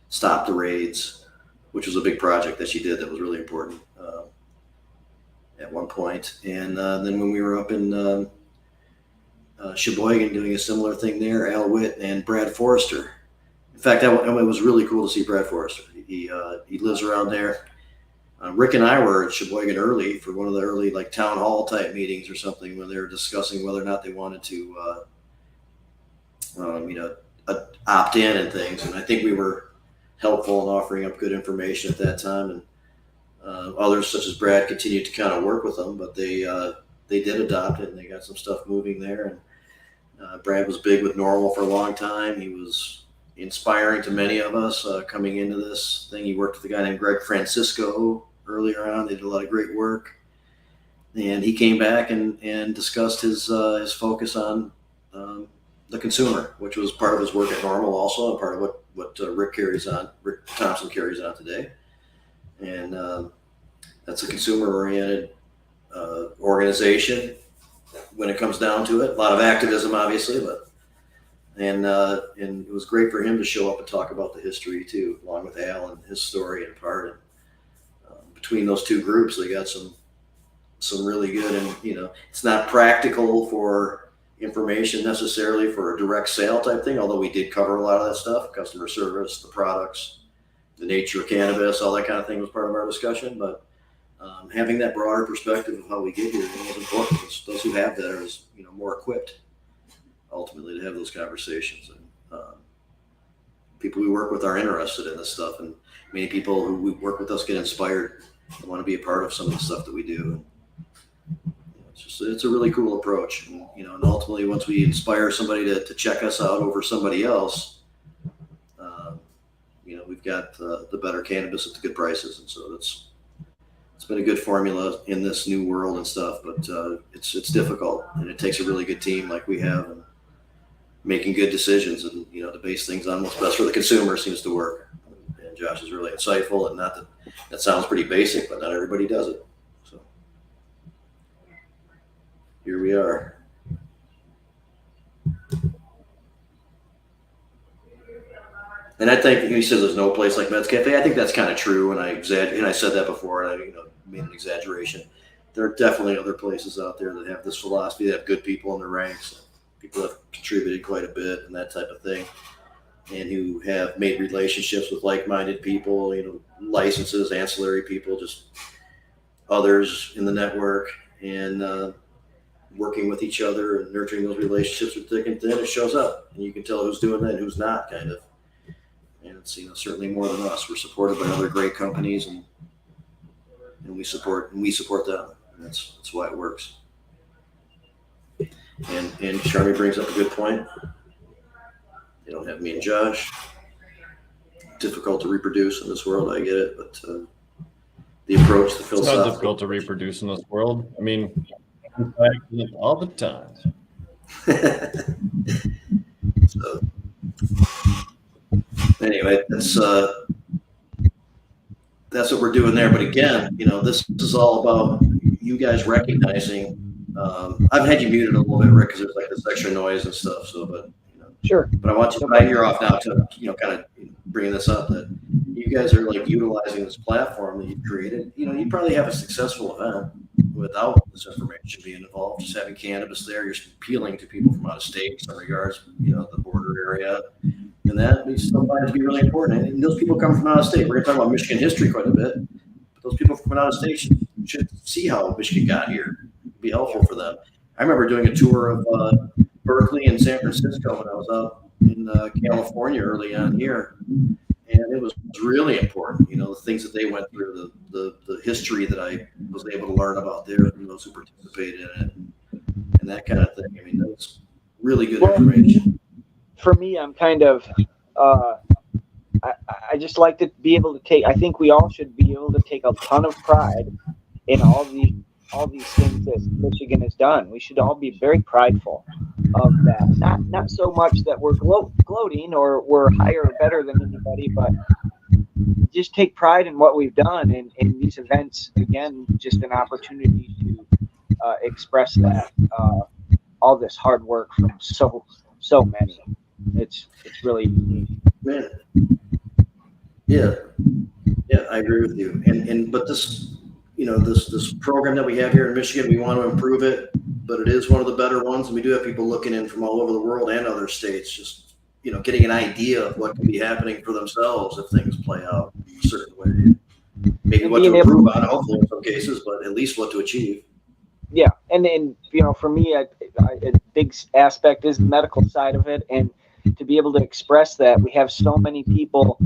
Stop the Raids, which was a big project that she did that was really important at one point. And then when we were up in Sheboygan doing a similar thing there, Al Witt and Brad Forrester. In fact, it was really cool to see Brad Forrester. He lives around there. Rick and I were at Sheboygan early for one of the early like town hall type meetings or something when they were discussing whether or not they wanted to, opt in and things. And I think we were helpful in offering up good information at that time. And others such as Brad continued to kind of work with them, but they did adopt it and they got some stuff moving there. And Brad was big with Normal for a long time. He was inspiring to many of us coming into this thing. He worked with a guy named Greg Francisco earlier on. They did a lot of great work. And he came back and discussed his focus on the consumer, which was part of his work at Normal also, and part of what Rick Thompson carries on today. And that's a consumer-oriented organization when it comes down to it. A lot of activism, obviously, and it was great for him to show up and talk about the history too, along with Al and his story and part. And between those two groups, they got some really good. And it's not practical for information necessarily for a direct sale type thing, although we did cover a lot of that stuff: customer service, the products, the nature of cannabis, all that kind of thing was part of our discussion. But having that broader perspective of how we get here is important. Those who have that are more equipped ultimately to have those conversations. And people we work with are interested in this stuff, and many people who work with us get inspired and want to be a part of some of the stuff that we do. It's a really cool approach. And ultimately, once we inspire somebody to check us out over somebody else, we've got the better cannabis at the good prices. And so it's been a good formula in this new world and stuff, but it's difficult, and it takes a really good team like we have, and making good decisions and to base things on what's best for the consumer seems to work. And Josh is really insightful, and not that sounds pretty basic, but not everybody does it. So here we are. And I think he says there's no place like Meds Cafe. I think that's kind of true, and I said that before, and I made an exaggeration. There are definitely other places out there that have this philosophy, that have good people in their ranks, people have contributed quite a bit and that type of thing, and who have made relationships with like-minded people, licenses, ancillary people, just others in the network, and working with each other and nurturing those relationships with thick and thin. It shows up, and you can tell who's doing that and who's not, kind of. And it's certainly more than us. We're supported by other great companies, and we support them. And that's why it works. And Charmy brings up a good point. They don't have me and Josh. Difficult to reproduce in this world. I get it, but the approach, the philosophy. It's not difficult to reproduce in this world. I mean, all the time. So anyway, that's what we're doing there. But again, this is all about you guys recognizing. I've had you muted a little bit, Rick, because there's like this extra noise and stuff. So, but Sure. But I want you to bite your off now to kind of bring this up, that you guys are like utilizing this platform that you've created. You probably have a successful event without this information being involved. Just having cannabis there, you're appealing to people from out of state in some regards, the border area. And that we still find to be really important. And those people come from out of state. We're going to talk about Michigan history quite a bit. But those people from out of state should see how Michigan got here. It'd be helpful for them. I remember doing a tour of Berkeley and San Francisco when I was out in California early on here. And it was really important, the things that they went through, the history that I was able to learn about there from those who participated in it, and that kind of thing. I mean, that was really good information. For me, I'm kind of, I just like to be able to take, I think we all should be able to take a ton of pride in all these things that Michigan has done. We should all be very prideful of that. Not so much that we're gloating or we're higher or better than anybody, but just take pride in what we've done. And these events, again, just an opportunity to express that. all this hard work from so many. It's really unique. Man, yeah, I agree with you. But this, this program that we have here in Michigan, we want to improve it, but it is one of the better ones, and we do have people looking in from all over the world and other states, just getting an idea of what can be happening for themselves if things play out a certain way. Maybe what to improve on, hopefully in some cases, but at least what to achieve. Yeah, and for me, a big aspect is the medical side of it, and to be able to express that. We have so many people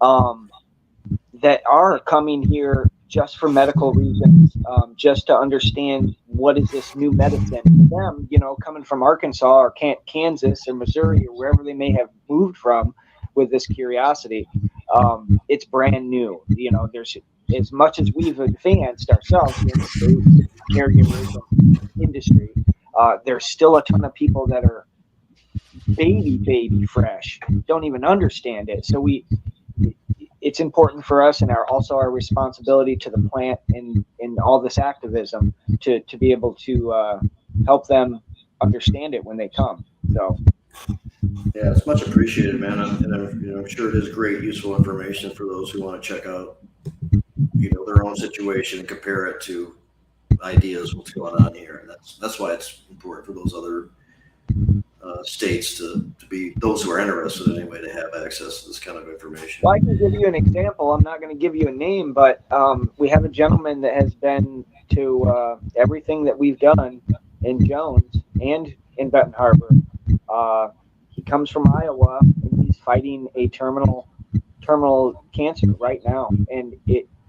that are coming here just for medical reasons, just to understand what is this new medicine for them. Coming from Arkansas or Kansas or Missouri or wherever they may have moved from with this curiosity. It's brand new. There's, as much as we've advanced ourselves in the caregiver industry, there's still a ton of people that are baby fresh, don't even understand it. So it's important for us, and also our responsibility to the plant and all this activism to be able to help them understand it when they come. So. Yeah, it's much appreciated, man. I'm sure it is great, useful information for those who want to check out, their own situation and compare it to ideas, what's going on here. And that's why it's important for those other states to be those who are interested anyway to have access to this kind of information. Well, I can give you an example. I'm not going to give you a name, but we have a gentleman that has been to everything that we've done in Jones and in Benton Harbor. He comes from Iowa, and he's fighting a terminal cancer right now, and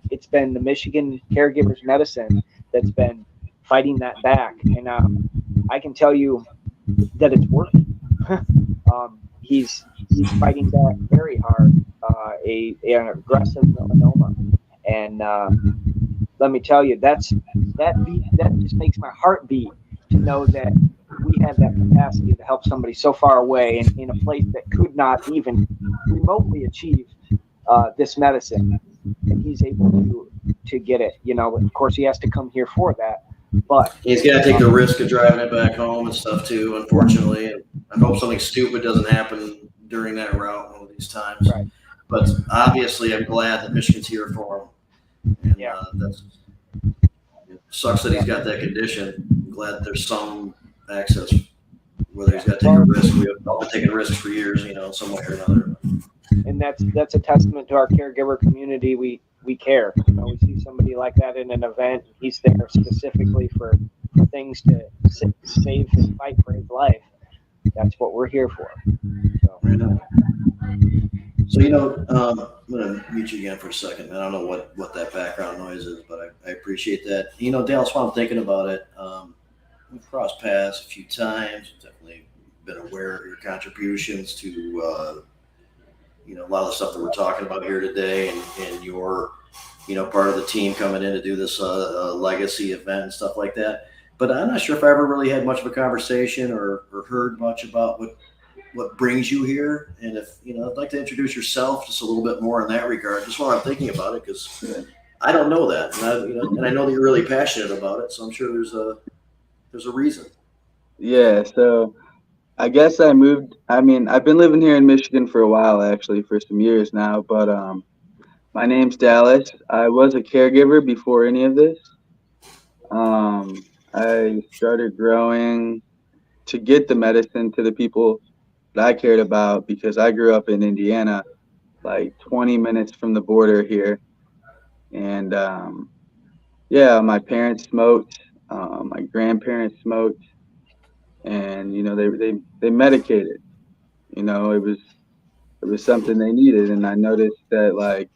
it's been the Michigan Caregivers Medicine that's been fighting that back, and I can tell you that it's working. He's fighting back very hard, an aggressive melanoma, and let me tell you, that just makes my heart beat to know that we have that capacity to help somebody so far away and in a place that could not even remotely achieve this medicine, and he's able to get it. Of course, he has to come here for that, but he's got to take the risk of driving it back home and stuff too, unfortunately. And I hope something stupid doesn't happen during that route one of these times. Right. But obviously, I'm glad that Michigan's here for him. And it sucks that he's got that condition. I'm glad that there's some access, whether he's got to take a risk. We've all been taking risks for years, some way or another. And that's a testament to our caregiver community. We care. We see somebody like that in an event. He's there specifically for things to save and fight for his life. That's what we're here for. So. Right on. So, I'm going to mute you again for a second. I don't know what that background noise is, but I appreciate that. Dallas, while I'm thinking about it, we've crossed paths a few times. Definitely been aware of your contributions to, a lot of the stuff that we're talking about here today, and your, part of the team coming in to do this legacy event and stuff like that. But I'm not sure if I ever really had much of a conversation or heard much about what brings you here. And if, I'd like to introduce yourself just a little bit more in that regard, just while I'm thinking about it, because I don't know that. And I know that you're really passionate about it. So I'm sure there's a reason. Yeah. So I guess I've been living here in Michigan for a while, actually, for some years now, but my name's Dallas. I was a caregiver before any of this. I started growing to get the medicine to the people that I cared about because I grew up in Indiana, like 20 minutes from the border here. And my parents smoked, my grandparents smoked, and they medicated. It was something they needed, and I noticed that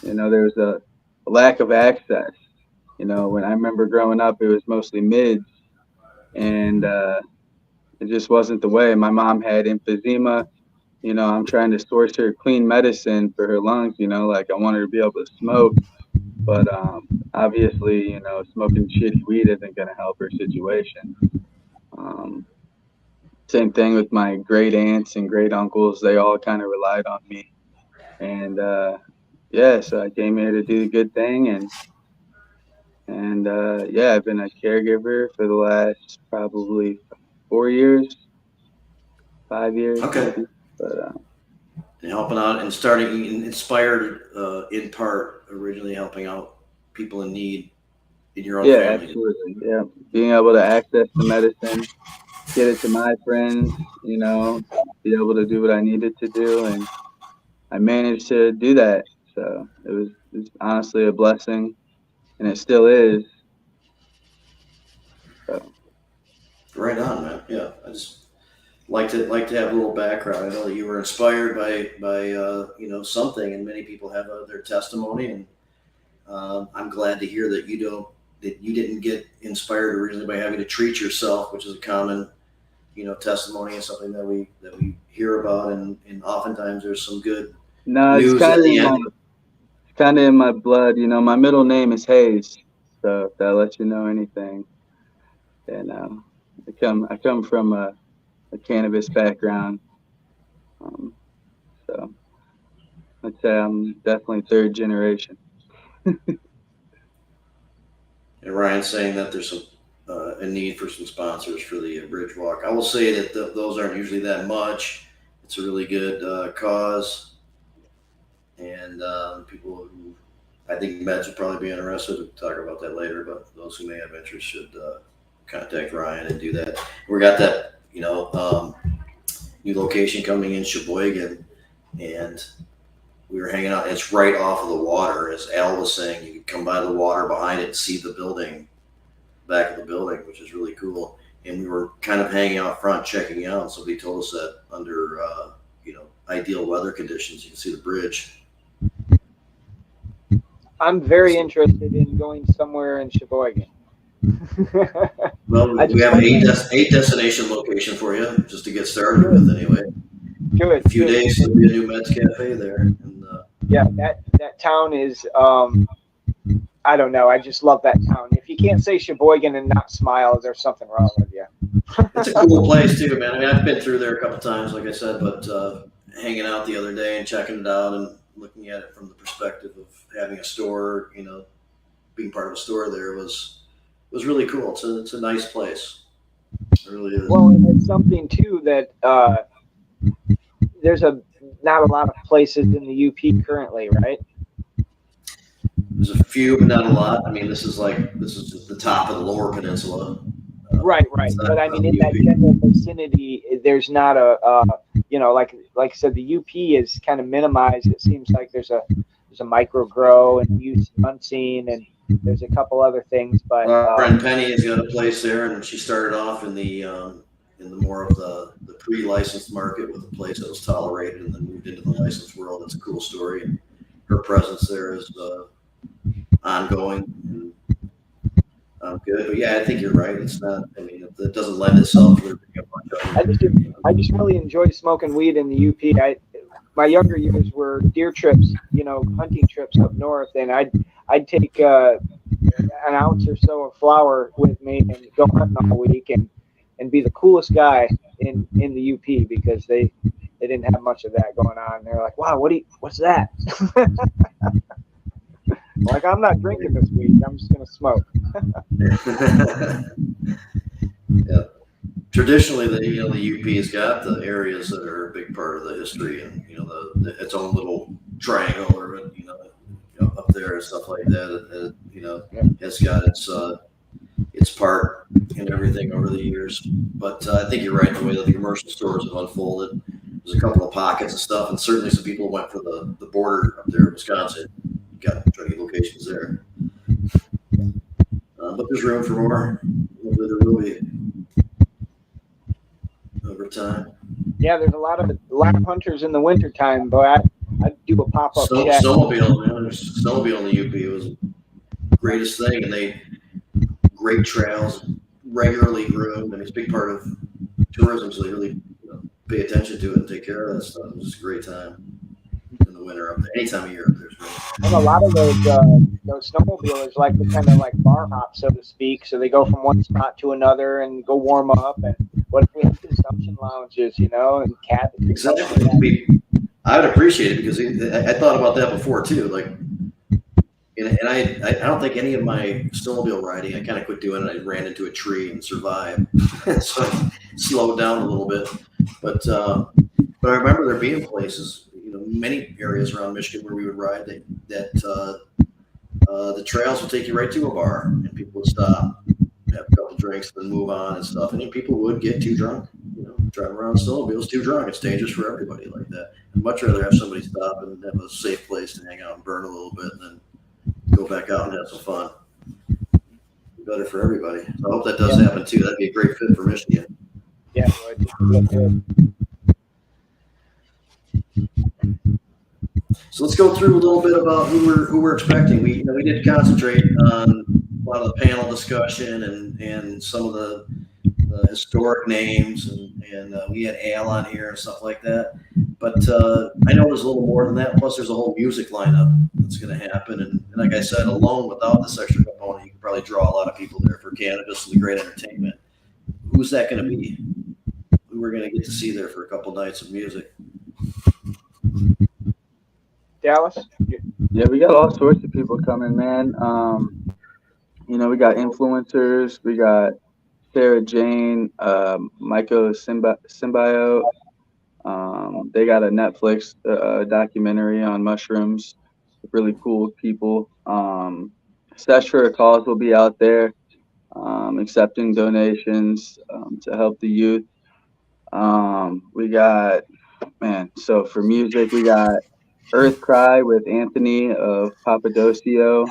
there was a lack of access. When I remember growing up, it was mostly mids, and it just wasn't the way. My mom had emphysema. I'm trying to source her clean medicine for her lungs. I want her to be able to smoke, but obviously, smoking shitty weed isn't going to help her situation. Same thing with my great aunts and great uncles. They all kind of relied on me, and so I came here to do the good thing, and I've been a caregiver for the last probably 4 years, 5 years. Okay. Maybe. But And helping out and starting inspired in part originally helping out people in need in your own yeah, family. absolutely. Yeah, being able to access the medicine, get it to my friends, you know, be able to do what I needed to do, and I managed to do that. So it was honestly a blessing, and it still is. So Right on, man. Yeah, I just like to have a little background. I know that you were inspired by something, and many people have their testimony, and I'm glad to hear that you didn't get inspired originally by having to treat yourself, which is a common testimony and something that we hear about, and oftentimes there's some good no, news at the end. it's kind of in my blood. You know, my middle name is Hayes, so if that lets you know anything. And I come from a cannabis background, so I'd say I'm definitely third generation. And Ryan's saying that there's a need for some sponsors for the Bridge Walk. I will say that those aren't usually that much. It's a really good cause, and people who I think Meds would probably be interested to talk about that later. But those who may have interest should contact Ryan and do that. We got that new location coming in Sheboygan, and we were hanging out. It's right off of the water, as Al was saying. You could come by the water behind it and see the building, back of the building, which is really cool. And we were kind of hanging out front, checking out. Somebody told us that under ideal weather conditions, you can see the bridge. I'm very interested in going somewhere in Sheboygan. Well, we have an eight destination location for you, just to get started with anyway. Good. A few days, there'll be a new Mets Cafe there. And, yeah, that town is, I don't know. I just love that town. If you can't say Sheboygan and not smile, there's something wrong with you. it's a cool place too, man. I mean, I've been through there a couple times, like I said, but hanging out the other day and checking it out and looking at it from the perspective of having a store, being part of a store there was really cool. It's a nice place. It really is. Well, and it's something too that there's not a lot of places in the UP currently, right? There's a few, but not a lot. I mean, this is just the top of the Lower Peninsula. Right. But I mean, in that general vicinity, there's not like I said, the UP is kind of minimized. It seems like there's a micro grow and use unseen, and there's a couple other things. But our friend Penny has got a place there, and she started off in the more of the pre-licensed market with a place that was tolerated, and then moved into the licensed world. That's a cool story, and her presence there is ongoing and good. But yeah, I think you're right. It's not. I mean, it doesn't lend itself to a bunch of. I just really enjoy smoking weed in the UP. My younger years were deer trips, hunting trips up north, and I'd take an ounce or so of flower with me and go hunting all week and be the coolest guy in the UP because they didn't have much of that going on. They're like, wow, what's that? Like, I'm not drinking this week. I'm just gonna smoke. Yeah. Traditionally, the UP has got the areas that are a big part of the history, and its own little triangle, or up there and stuff like that. Has got its part in everything over the years. But I think you're right. The way that the commercial stores have unfolded, there's a couple of pockets and stuff, and certainly some people went for the border up there in Wisconsin. Got trying to get locations there. But there's room for more. Hopefully there will be over time. Yeah, there's a lot of hunters in the wintertime, but I do a pop-up shack. Snowmobile, man. There's snowmobile in the UP. It was the greatest thing, and great trails, regularly groomed. I mean, it's a big part of tourism, so they really pay attention to it and take care of that stuff. It was just a great time in the winter up there. Any time of year up there's great. And a lot of those snowmobilers like to kind of like bar hop, so to speak. So they go from one spot to another and go warm up. And what if we have consumption lounges, and Cabbage? Exactly. I would appreciate it because I thought about that before too. Like, And I don't think any of my snowmobile riding, I kind of quit doing it. I ran into a tree and survived. So I slowed down a little bit. But I remember there being places, many areas around Michigan where we would ride that the trails would take you right to a bar, and people would stop, have a couple drinks, then move on and stuff. And then people would get too drunk, driving around snowmobiles too drunk. It's dangerous for everybody like that. I'd much rather have somebody stop and have a safe place to hang out and burn a little bit, and then go back out and have some fun. Better for everybody. So I hope that does happen too. That'd be a great fit for Michigan. Yeah, good. So let's go through a little bit about who we're expecting. We did concentrate on a lot of the panel discussion and some of the historic names, and we had Al on here and stuff like that. But I know there's a little more than that. Plus, there's a whole music lineup that's going to happen. And like I said, alone without this extra component, you can probably draw a lot of people there for Cannabis and the great entertainment. Who's that going to be? Who we're going to get to see there for a couple nights of music? Dallas? Yeah, we got all sorts of people coming, man. We got influencers. We got Sarah Jane, Michael Symbiote. They got a Netflix documentary on mushrooms. Really cool people. Sesh for a Cause will be out there accepting donations to help the youth. We got, so for music, we got Earth Cry with Anthony of Papadocio.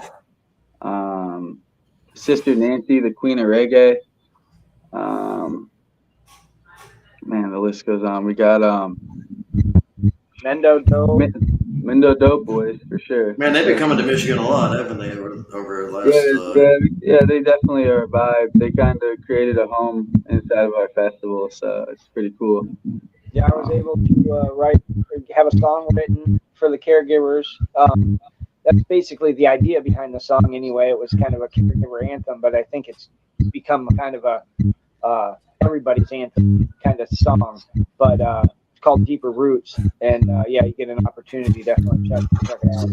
Sister Nancy, the Queen of Reggae. The list goes on. We got Mendo Doe. Mendo Dope Boys for sure. Man, they've been coming to Michigan a lot, haven't they, over the last? Yeah, they definitely are a vibe. They kind of created a home inside of our festival, so it's pretty cool. Yeah, I was able to have a song written for the caregivers. That's basically the idea behind the song anyway. It was kind of a caregiver anthem, but I think it's become kind of a everybody's anthem kind of song. But it's called Deeper Roots, and you get an opportunity, definitely check it out.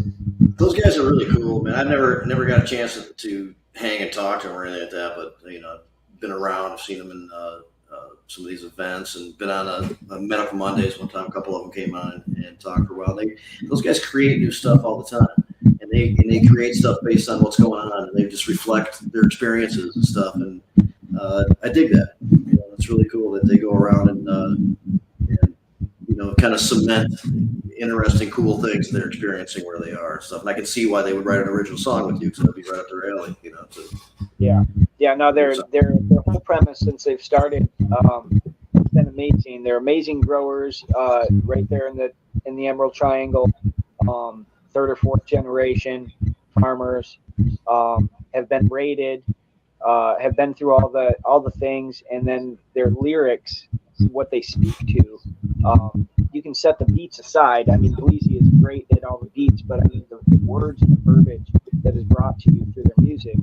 Those guys are really cool, man. I've never got a chance to hang and talk to them or anything like that, but I've been around, I've seen them in some of these events, and been on a Medical Mondays one time. A couple of them came on and talked for a while. Those guys create new stuff all the time, and they create stuff based on what's going on, and they just reflect their experiences and stuff. And I dig that. It's really cool that they go around and kind of cement interesting, cool things they're experiencing where they are and stuff. And I can see why they would write an original song with you, because it'd be right up their alley. Yeah. No, their whole premise since they've started, it's been amazing. They're amazing growers, right there in the Emerald Triangle. Third or fourth generation farmers, have been rated, have been through all the things, and then their lyrics, what they speak to. You can set the beats aside. I mean, Bleezy is great at all the beats, but I mean the words and the verbiage that is brought to you through their music,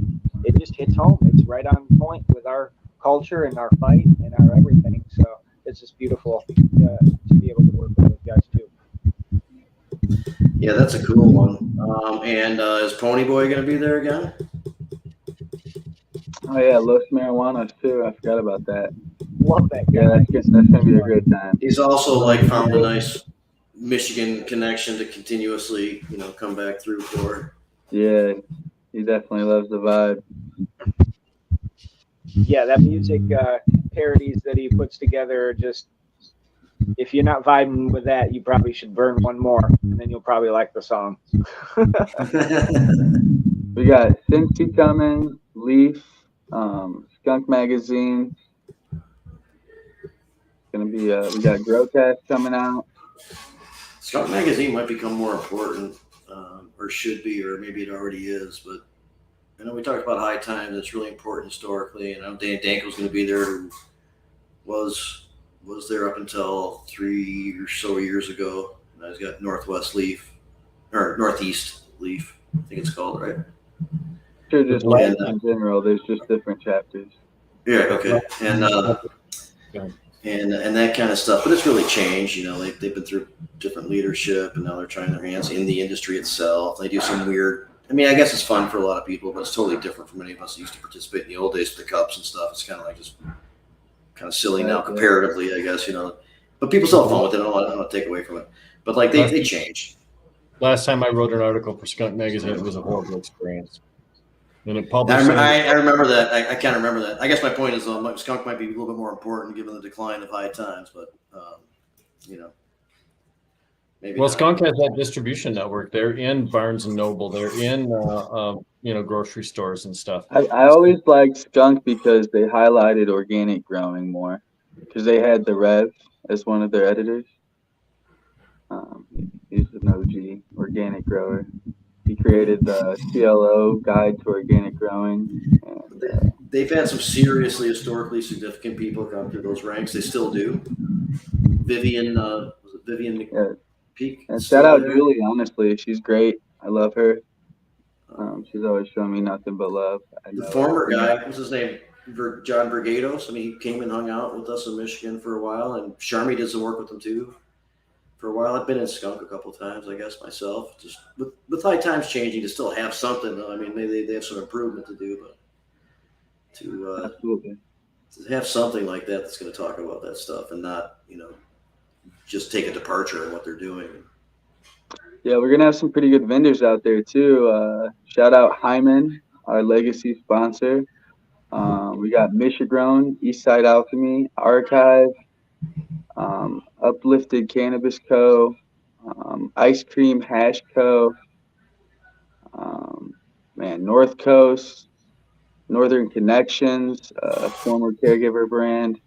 it just hits home. It's right on point with our culture and our fight and our everything. So it's just beautiful to be able to work with those guys too. Yeah, that's a cool one. And is Pony Boy going to be there again? Oh yeah, Los Marijuanas too. I forgot about that. Love that guy. Yeah, that's gonna be a great time. He's also found a nice Michigan connection to continuously, come back through for. Yeah, he definitely loves the vibe. Yeah, that music parodies that he puts together are just, if you're not vibing with that, you probably should burn one more, and then you'll probably like the song. We got Cincy coming, Leaf, Skunk Magazine. Gonna be we got Growcast coming out. Skunk Magazine might become more important, or should be, or maybe it already is. But I know we talked about High Times. It's really important historically, and I know Danny Danko's going to be there, who was there up until 3 or so years ago. Now he's got Northwest Leaf, or Northeast Leaf, I think it's called, right? Sure, just life in general. There's just different chapters. Yeah. Okay. And that kind of stuff, but it's really changed. They've been through different leadership, and now they're trying their hands in the industry itself. They do some weird I mean, I guess it's fun for a lot of people, but it's totally different from any of us that used to participate in the old days with the cups and stuff. It's kind of like just kind of silly now comparatively, I guess, but people still have fun with it. I don't want to take away from it, but like they change. Last time I wrote an article for Skunk Magazine, it was a horrible experience. And it I published. remember that. I kind of remember that. I guess my point is, skunk might be a little bit more important given the decline of high times, but maybe. Well, not. Skunk has that distribution network. They're in Barnes and Noble. They're in grocery stores and stuff. I always liked Skunk because they highlighted organic growing more, because they had the Rev as one of their editors. He's an OG organic grower. He created the CLO Guide to Organic Growing. And, they've had some seriously historically significant people come through those ranks. They still do. Vivian, was it Vivian Peak? And shout out Julie, honestly. She's great. I love her. She's always showing me nothing but love. The former guy, what's his name? John Brigados. I mean, he came and hung out with us in Michigan for a while, and Sharmy did some work with him too. For a while, I've been in Skunk a couple of times, I guess, myself. Just with high times changing, to still have something, though. I mean, maybe they have some improvement to do, but to have something like that that's going to talk about that stuff and not, just take a departure in what they're doing. Yeah, we're going to have some pretty good vendors out there, too. Shout out Hyman, our legacy sponsor. We got Michigrown, Eastside Alchemy, Archive, Uplifted Cannabis Co., Ice Cream Hash Co., North Coast, Northern Connections, former caregiver brand,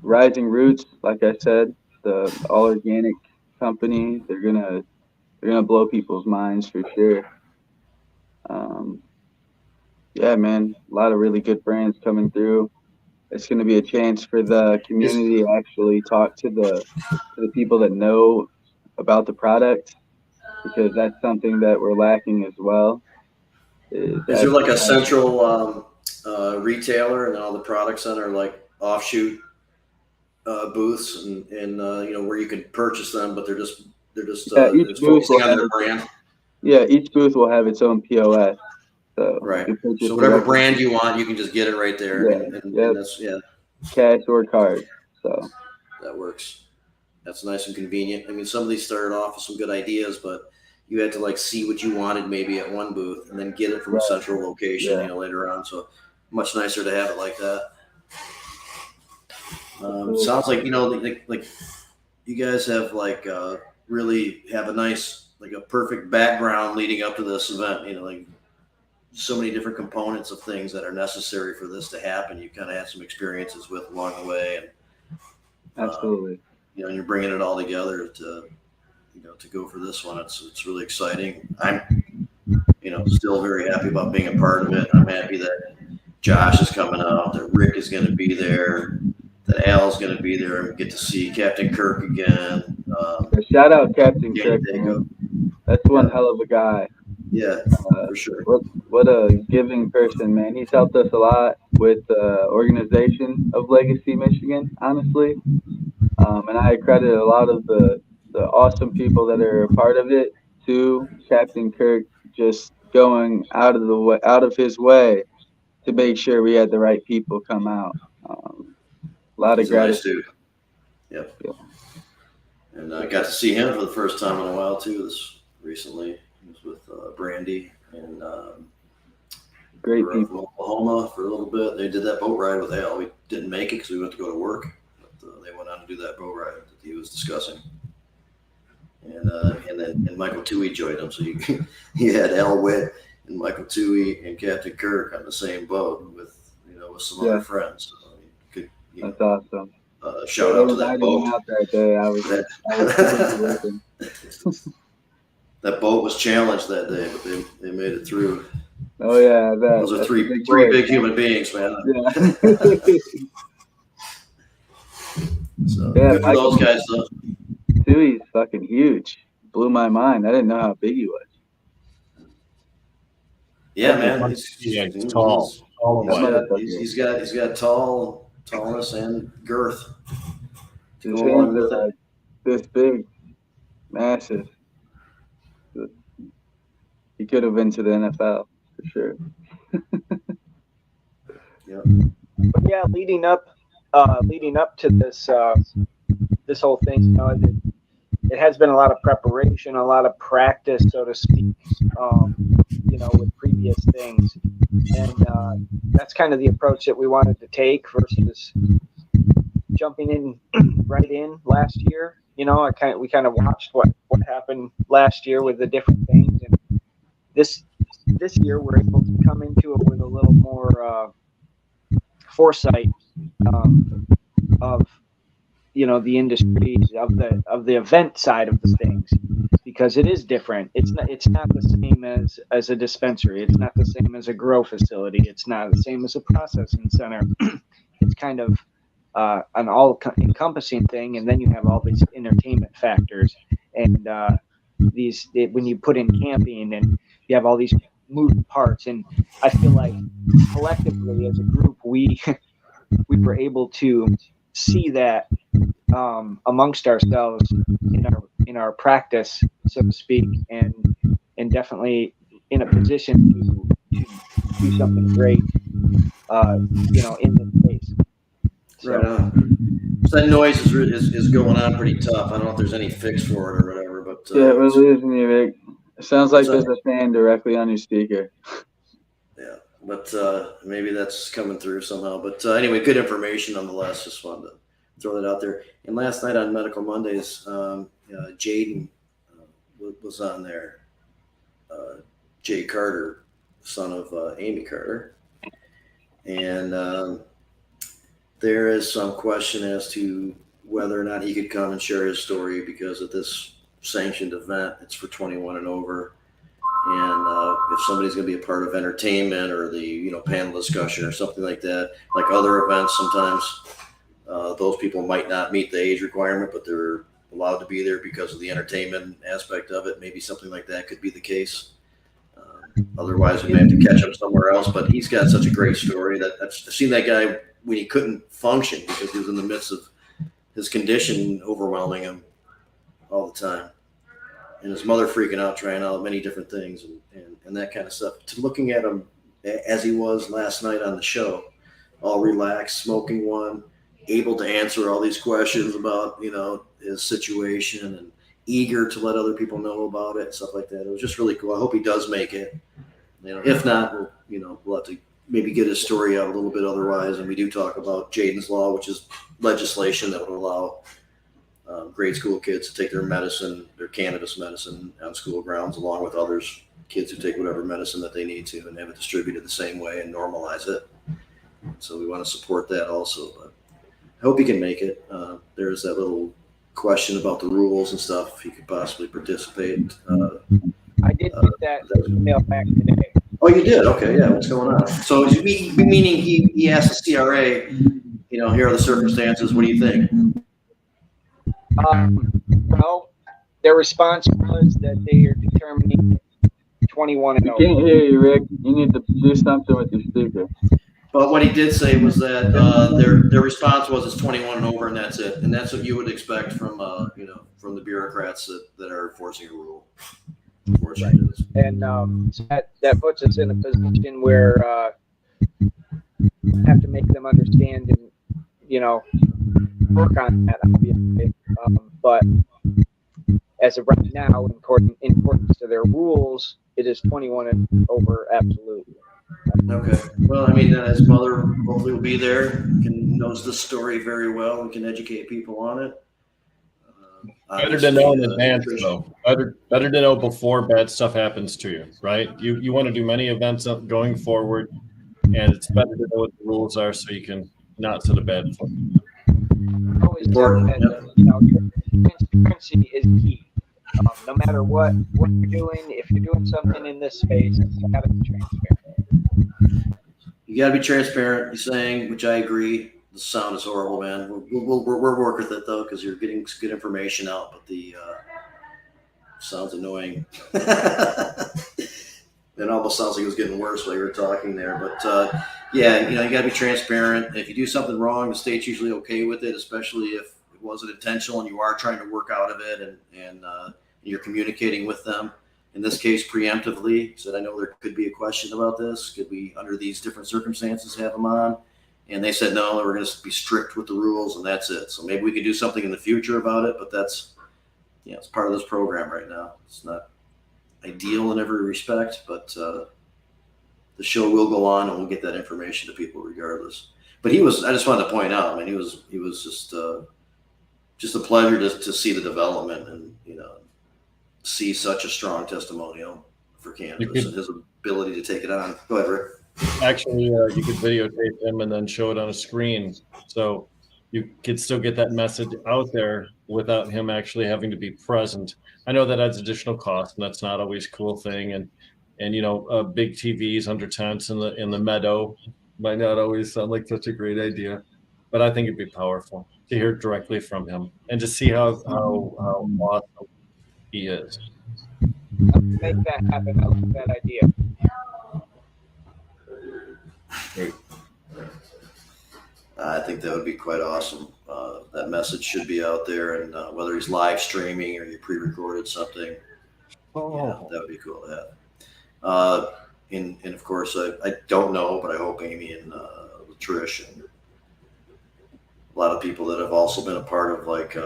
Rising Roots, like I said, the all organic company. They're gonna blow people's minds for sure. Yeah, man, a lot of really good brands coming through. It's going to be a chance for the community to actually talk to the people that know about the product, because that's something that we're lacking as well. Is there like a central retailer and all the products on are like offshoot booths and where you can purchase them, but they're just each booth will have their brand. Yeah, each booth will have its own POS. So right. So whatever brand you want, you can just get it right there. Yeah. And that's cash or card. So that works. That's nice and convenient. I mean, some of these started off with some good ideas, but you had to like see what you wanted maybe at one booth and then get it from a central location, later on. So much nicer to have it like that. Sounds like like you guys have like really have a nice, like a perfect background leading up to this event. Like so many different components of things that are necessary for this to happen. You kind of had some experiences with along the way, and absolutely. And you're bringing it all together to go for this one. It's really exciting. I'm still very happy about being a part of it. I'm happy that Josh is coming out, that Rick is going to be there, that Al's going to be there, and get to see Captain Kirk again. Shout out Captain Kirk. That's one hell of a guy. Yeah, for sure. What a giving person, man. He's helped us a lot with the organization of Legacy Michigan, honestly. And I credit a lot of the awesome people that are a part of it to Captain Kirk, just going out of his way to make sure we had the right people come out. A lot of gratitude. Nice dude. Yep. And I got to see him for the first time in a while too. This recently. With Brandy and great people. Oklahoma for a little bit. They did that boat ride with Al. We didn't make it because we went to go to work, but they went on to do that boat ride that he was discussing. And then Michael Toohey joined him, so you had Al Witt and Michael Toohey and Captain Kirk on the same boat with some other friends. So that's awesome. Shout out to that boat. Out that day. I was That boat was challenged that day, but they made it through. Oh yeah, those are three big human beings, man. Yeah. So good for those guys, though. Toohey's fucking huge. Blew my mind. I didn't know how big he was. Yeah, man. He's tall. He's got tallness and girth. His hands are like this big, massive. he could have been to the NFL for sure. Yeah. But yeah, leading up to this this whole thing, you know, it has been a lot of preparation, a lot of practice, so to speak, you know, with previous things. And that's kind of the approach that we wanted to take versus jumping in right in last year. You know, we kind of watched what happened last year with the different things, and this year we're able to come into it with a little more foresight of, you know, the industry, of the event side of the things, because it is different. It's not the same as a dispensary. It's not the same as a grow facility. It's not the same as a processing center. It's kind of an all encompassing thing, and then you have all these entertainment factors, and when you put in camping, and you have all these moving parts. And I feel like collectively as a group, we were able to see that amongst ourselves in our practice, so to speak, and definitely in a position to do something great, you know, in this space. So, Right on. So that noise is going on pretty tough. I don't know if there's any fix for it or whatever, but Yeah, we're losing you, Rick. It sounds like what's there's a fan directly on your speaker. yeah, but maybe that's coming through somehow. But anyway, good information nonetheless. Just wanted to throw that out there. And last night on Medical Mondays, Jaden was on there. Jay Carter, son of Amy Carter, and there is some question as to whether or not he could come and share his story, because at this sanctioned event, it's for 21 and over. And if somebody's going to be a part of entertainment or the panel discussion or something like that, like other events, sometimes those people might not meet the age requirement, but they're allowed to be there because of the entertainment aspect of it. Maybe something like that could be the case. Otherwise, we may have to catch up somewhere else. But he's got such a great story that I've seen that guy when he couldn't function because he was in the midst of his condition overwhelming him all the time. And his mother freaking out, trying out many different things and that kind of stuff. To looking at him as he was last night on the show, all relaxed, smoking one, able to answer all these questions about, his situation and eager to let other people know about it and stuff like that. It was just really cool. I hope he does make it. If not, we'll have to maybe get his story out a little bit otherwise. And we do talk about Jaden's Law, which is legislation that would allow grade school kids to take their cannabis medicine on school grounds, along with others, kids who take whatever medicine that they need to, and have it distributed the same way and normalize it. So we want to support that also. But I hope he can make it. There's that little question about the rules and stuff, if he could possibly participate. I did get that email back today. Oh, you did? Okay, yeah. What's going on? So meaning he asked the CRA, here are the circumstances. What do you think? Well, their response was that they are determining 21 and I over. can't hear you, Rick. You need to do something with your speaker. But what he did say was that their response was it's 21 and over, and that's it. And that's what you would expect from from the bureaucrats that are enforcing a rule. Right. And so that puts us in a position where we have to make them understand and work on that, obviously. But as of right now, in accordance to their rules, it is 21 and over, absolutely. Okay. Well, his mother hopefully will be there. Knows the story very well and can educate people on it. Better to know in advance, though. Better to know before bad stuff happens to you, right? You want to do many events going forward, and it's better to know what the rules are so you can not set a bad foot. Always transparency is key. No matter what you're doing, if you're doing something in this space, you got to be transparent. You got to be transparent. You're saying, which I agree. The sound is horrible, man. We'll work with it though, because you're getting good information out, but the sound's annoying. It almost sounds like it was getting worse while you were talking there. But you got to be transparent. If you do something wrong, the state's usually okay with it, especially if it wasn't intentional and you are trying to work out of it and you're communicating with them. in this case preemptively, said, I know there could be a question about this. Could we, under these different circumstances, have them on? And they said, no, we're going to be strict with the rules, and that's it. So maybe we could do something in the future about it, but that's, it's part of this program right now. It's not ideal in every respect, but the show will go on, and we'll get that information to people regardless. But I just wanted to point out, I mean, he was just a pleasure to see the development and, see such a strong testimonial for cannabis and his ability to take it on. Go ahead, Rick. Actually, you could videotape him and then show it on a screen, so you could still get that message out there without him actually having to be present. I know that adds additional cost, and that's not always a cool thing. And big TVs under tents in the meadow might not always sound like such a great idea, but I think it'd be powerful to hear directly from him and to see how awesome he is. Make that happen. I like that idea. Great. I think that would be quite awesome. That message should be out there, and whether he's live streaming or you pre-recorded something, that would be cool to have. And of course, I don't know, but I hope Amy and Trish and a lot of people that have also been a part of like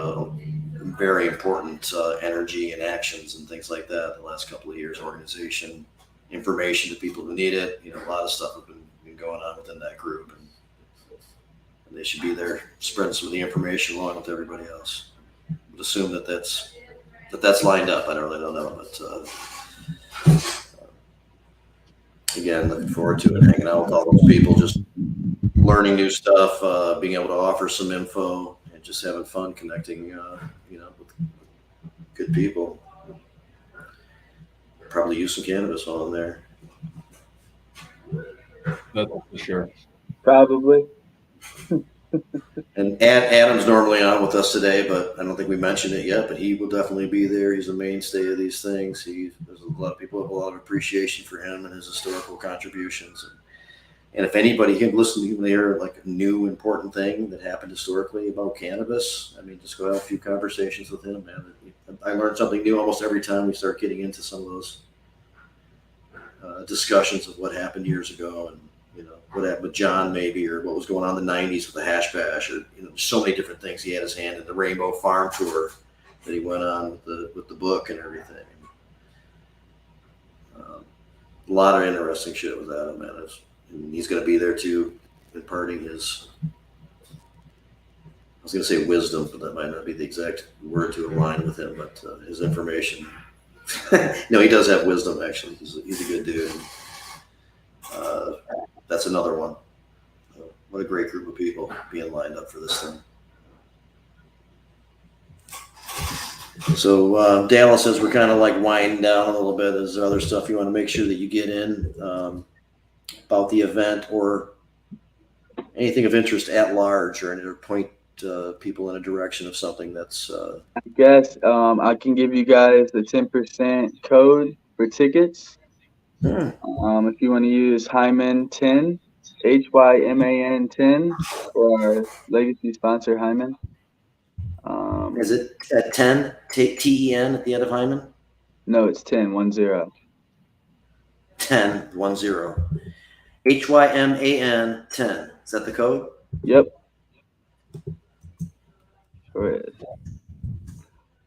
very important energy and actions and things like that the last couple of years, organization, information to people who need it. A lot of stuff has been going on within that group, and they should be there spreading some of the information along with everybody else. I would assume that's lined up. I don't know, but again, looking forward to it, hanging out with all those people, just learning new stuff, being able to offer some info, and just having fun connecting, with good people. Probably use some cannabis while I'm there. That's for sure. Probably. And Adam's normally on with us today, but I don't think we mentioned it yet, but he will definitely be there. He's a mainstay of these things. There's a lot of people have a lot of appreciation for him and his historical contributions. And if anybody can listen to you hear like a new important thing that happened historically about cannabis, I mean, just go have a few conversations with him, man. I learn something new almost every time we start getting into some of those discussions of what happened years ago, and what happened with John maybe, or what was going on in the 90s with the hash bash, or so many different things. He had his hand in the Rainbow Farm tour that he went on with the book and everything. A lot of interesting shit with Adam, man. And he's going to be there too, imparting his, I was going to say wisdom, but that might not be the exact word to align with him, but his information. No, he does have wisdom, actually. He's a good dude. That's another one. What a great group of people being lined up for this thing. So Dallas says we're kind of like winding down a little bit. Is there other stuff you want to make sure that you get in about the event, or anything of interest at large, or any point people in a direction of something that's I guess I can give you guys the 10% code for tickets. If you want to use Hyman 10, HYMAN 10, for our legacy sponsor Hyman. Is it at 10 TEN at the end of Hyman? No, it's 10, 10. 10 HYMAN 10. Is that the code? Yep. Sure is.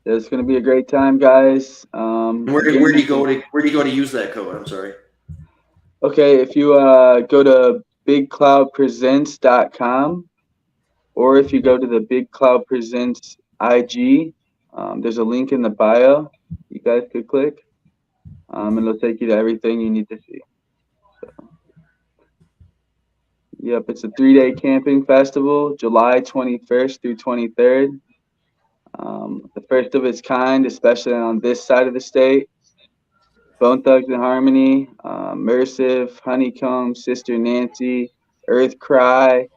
It's going to be a great time, guys. Where do you go to use that code? I'm sorry. Okay, if you go to bigcloudpresents.com, or if you go to the Big Cloud Presents IG, there's a link in the bio you guys could click, and it'll take you to everything you need to see. So, yep, it's a 3-day camping festival, July 21st through 23rd. The first of its kind, especially on this side of the state. Bone Thugs and Harmony, Mersive, Honeycomb, Sister Nancy, Earth Cry,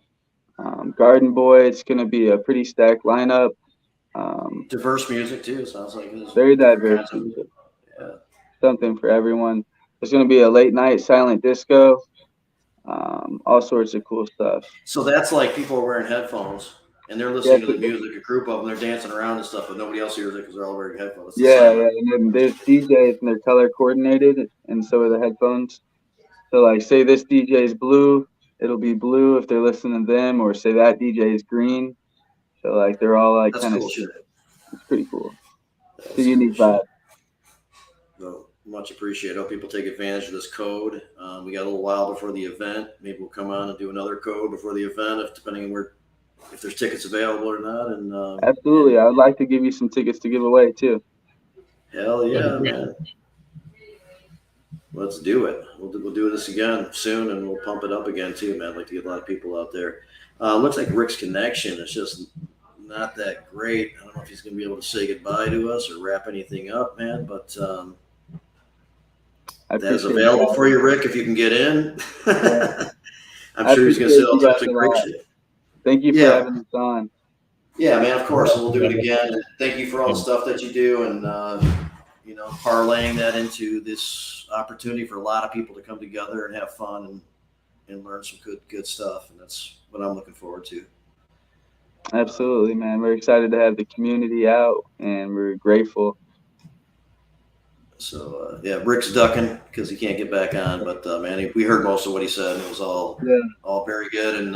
Garden Boy. It's going to be a pretty stacked lineup. Diverse music too. Sounds like it's very diverse music. Yeah. Something for everyone. There's going to be a late night silent disco. All sorts of cool stuff. So that's like people are wearing headphones. and they're listening to the music, a group of them, they're dancing around and stuff, but nobody else hears it because they're all wearing headphones. It's Yeah, silent. and then there's DJs and they're color coordinated, and so are the headphones. So like, say this DJ is blue, it'll be blue if they're listening to them, or say that DJ is green. So like, they're all like That's kind of. cool shit. It's pretty cool. That's It's a unique cool vibe. shit. Well, much appreciated. Hope people take advantage of this code. We got a little while before the event. Maybe we'll come on and do another code before the event, depending on if there's tickets available or not. And Absolutely, I would like to give you some tickets to give away too. hell yeah, man. Let's do it. We'll do this again soon, and we'll pump it up again too, man. I'd like to get a lot of people out there. Looks like Rick's connection is just not that great. I don't know if he's going to be able to say goodbye to us or wrap anything up, man. But that is available for you, Rick, if you can get in. Yeah. I'm sure he's going to say all types of great shit. Thank you for having us on. Yeah, man, of course. We'll do it again. And thank you for all the stuff that you do, and parlaying that into this opportunity for a lot of people to come together and have fun and learn some good stuff. And that's what I'm looking forward to. Absolutely, man. We're excited to have the community out, and we're grateful. So Rick's ducking because he can't get back on, but man, we heard most of what he said, and it was all very good. And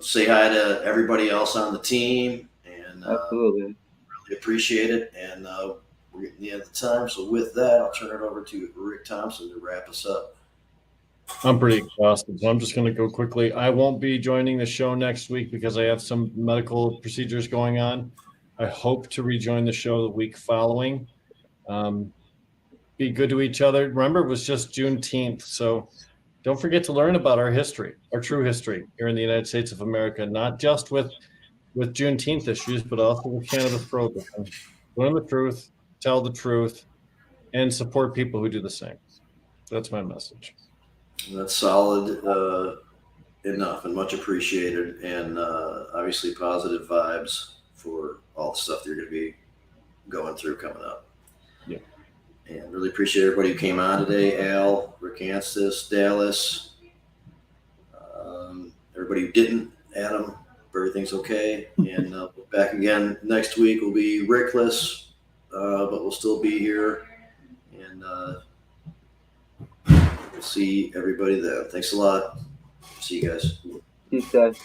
say hi to everybody else on the team, and absolutely really appreciate it. And we're getting the end of the time, so with that, I'll turn it over to Rick Thompson to wrap us up. I'm pretty exhausted, so I'm just going to go quickly. I won't be joining the show next week because I have some medical procedures going on. I hope to rejoin the show the week following. Be good to each other. Remember, it was just Juneteenth, so don't forget to learn about our history, our true history here in the United States of America, not just with Juneteenth issues, but also with cannabis prohibition. Learn the truth, tell the truth, and support people who do the same. That's my message. That's solid enough and much appreciated, and obviously positive vibes for all the stuff that you're going to be going through coming up. Yeah. And really appreciate everybody who came on today. Al, Rick Anstis, Dallas, everybody who didn't, Adam, everything's okay. And back again next week. We'll be Rickless, but we'll still be here. And we'll see everybody then. Thanks a lot. See you guys. Peace, guys.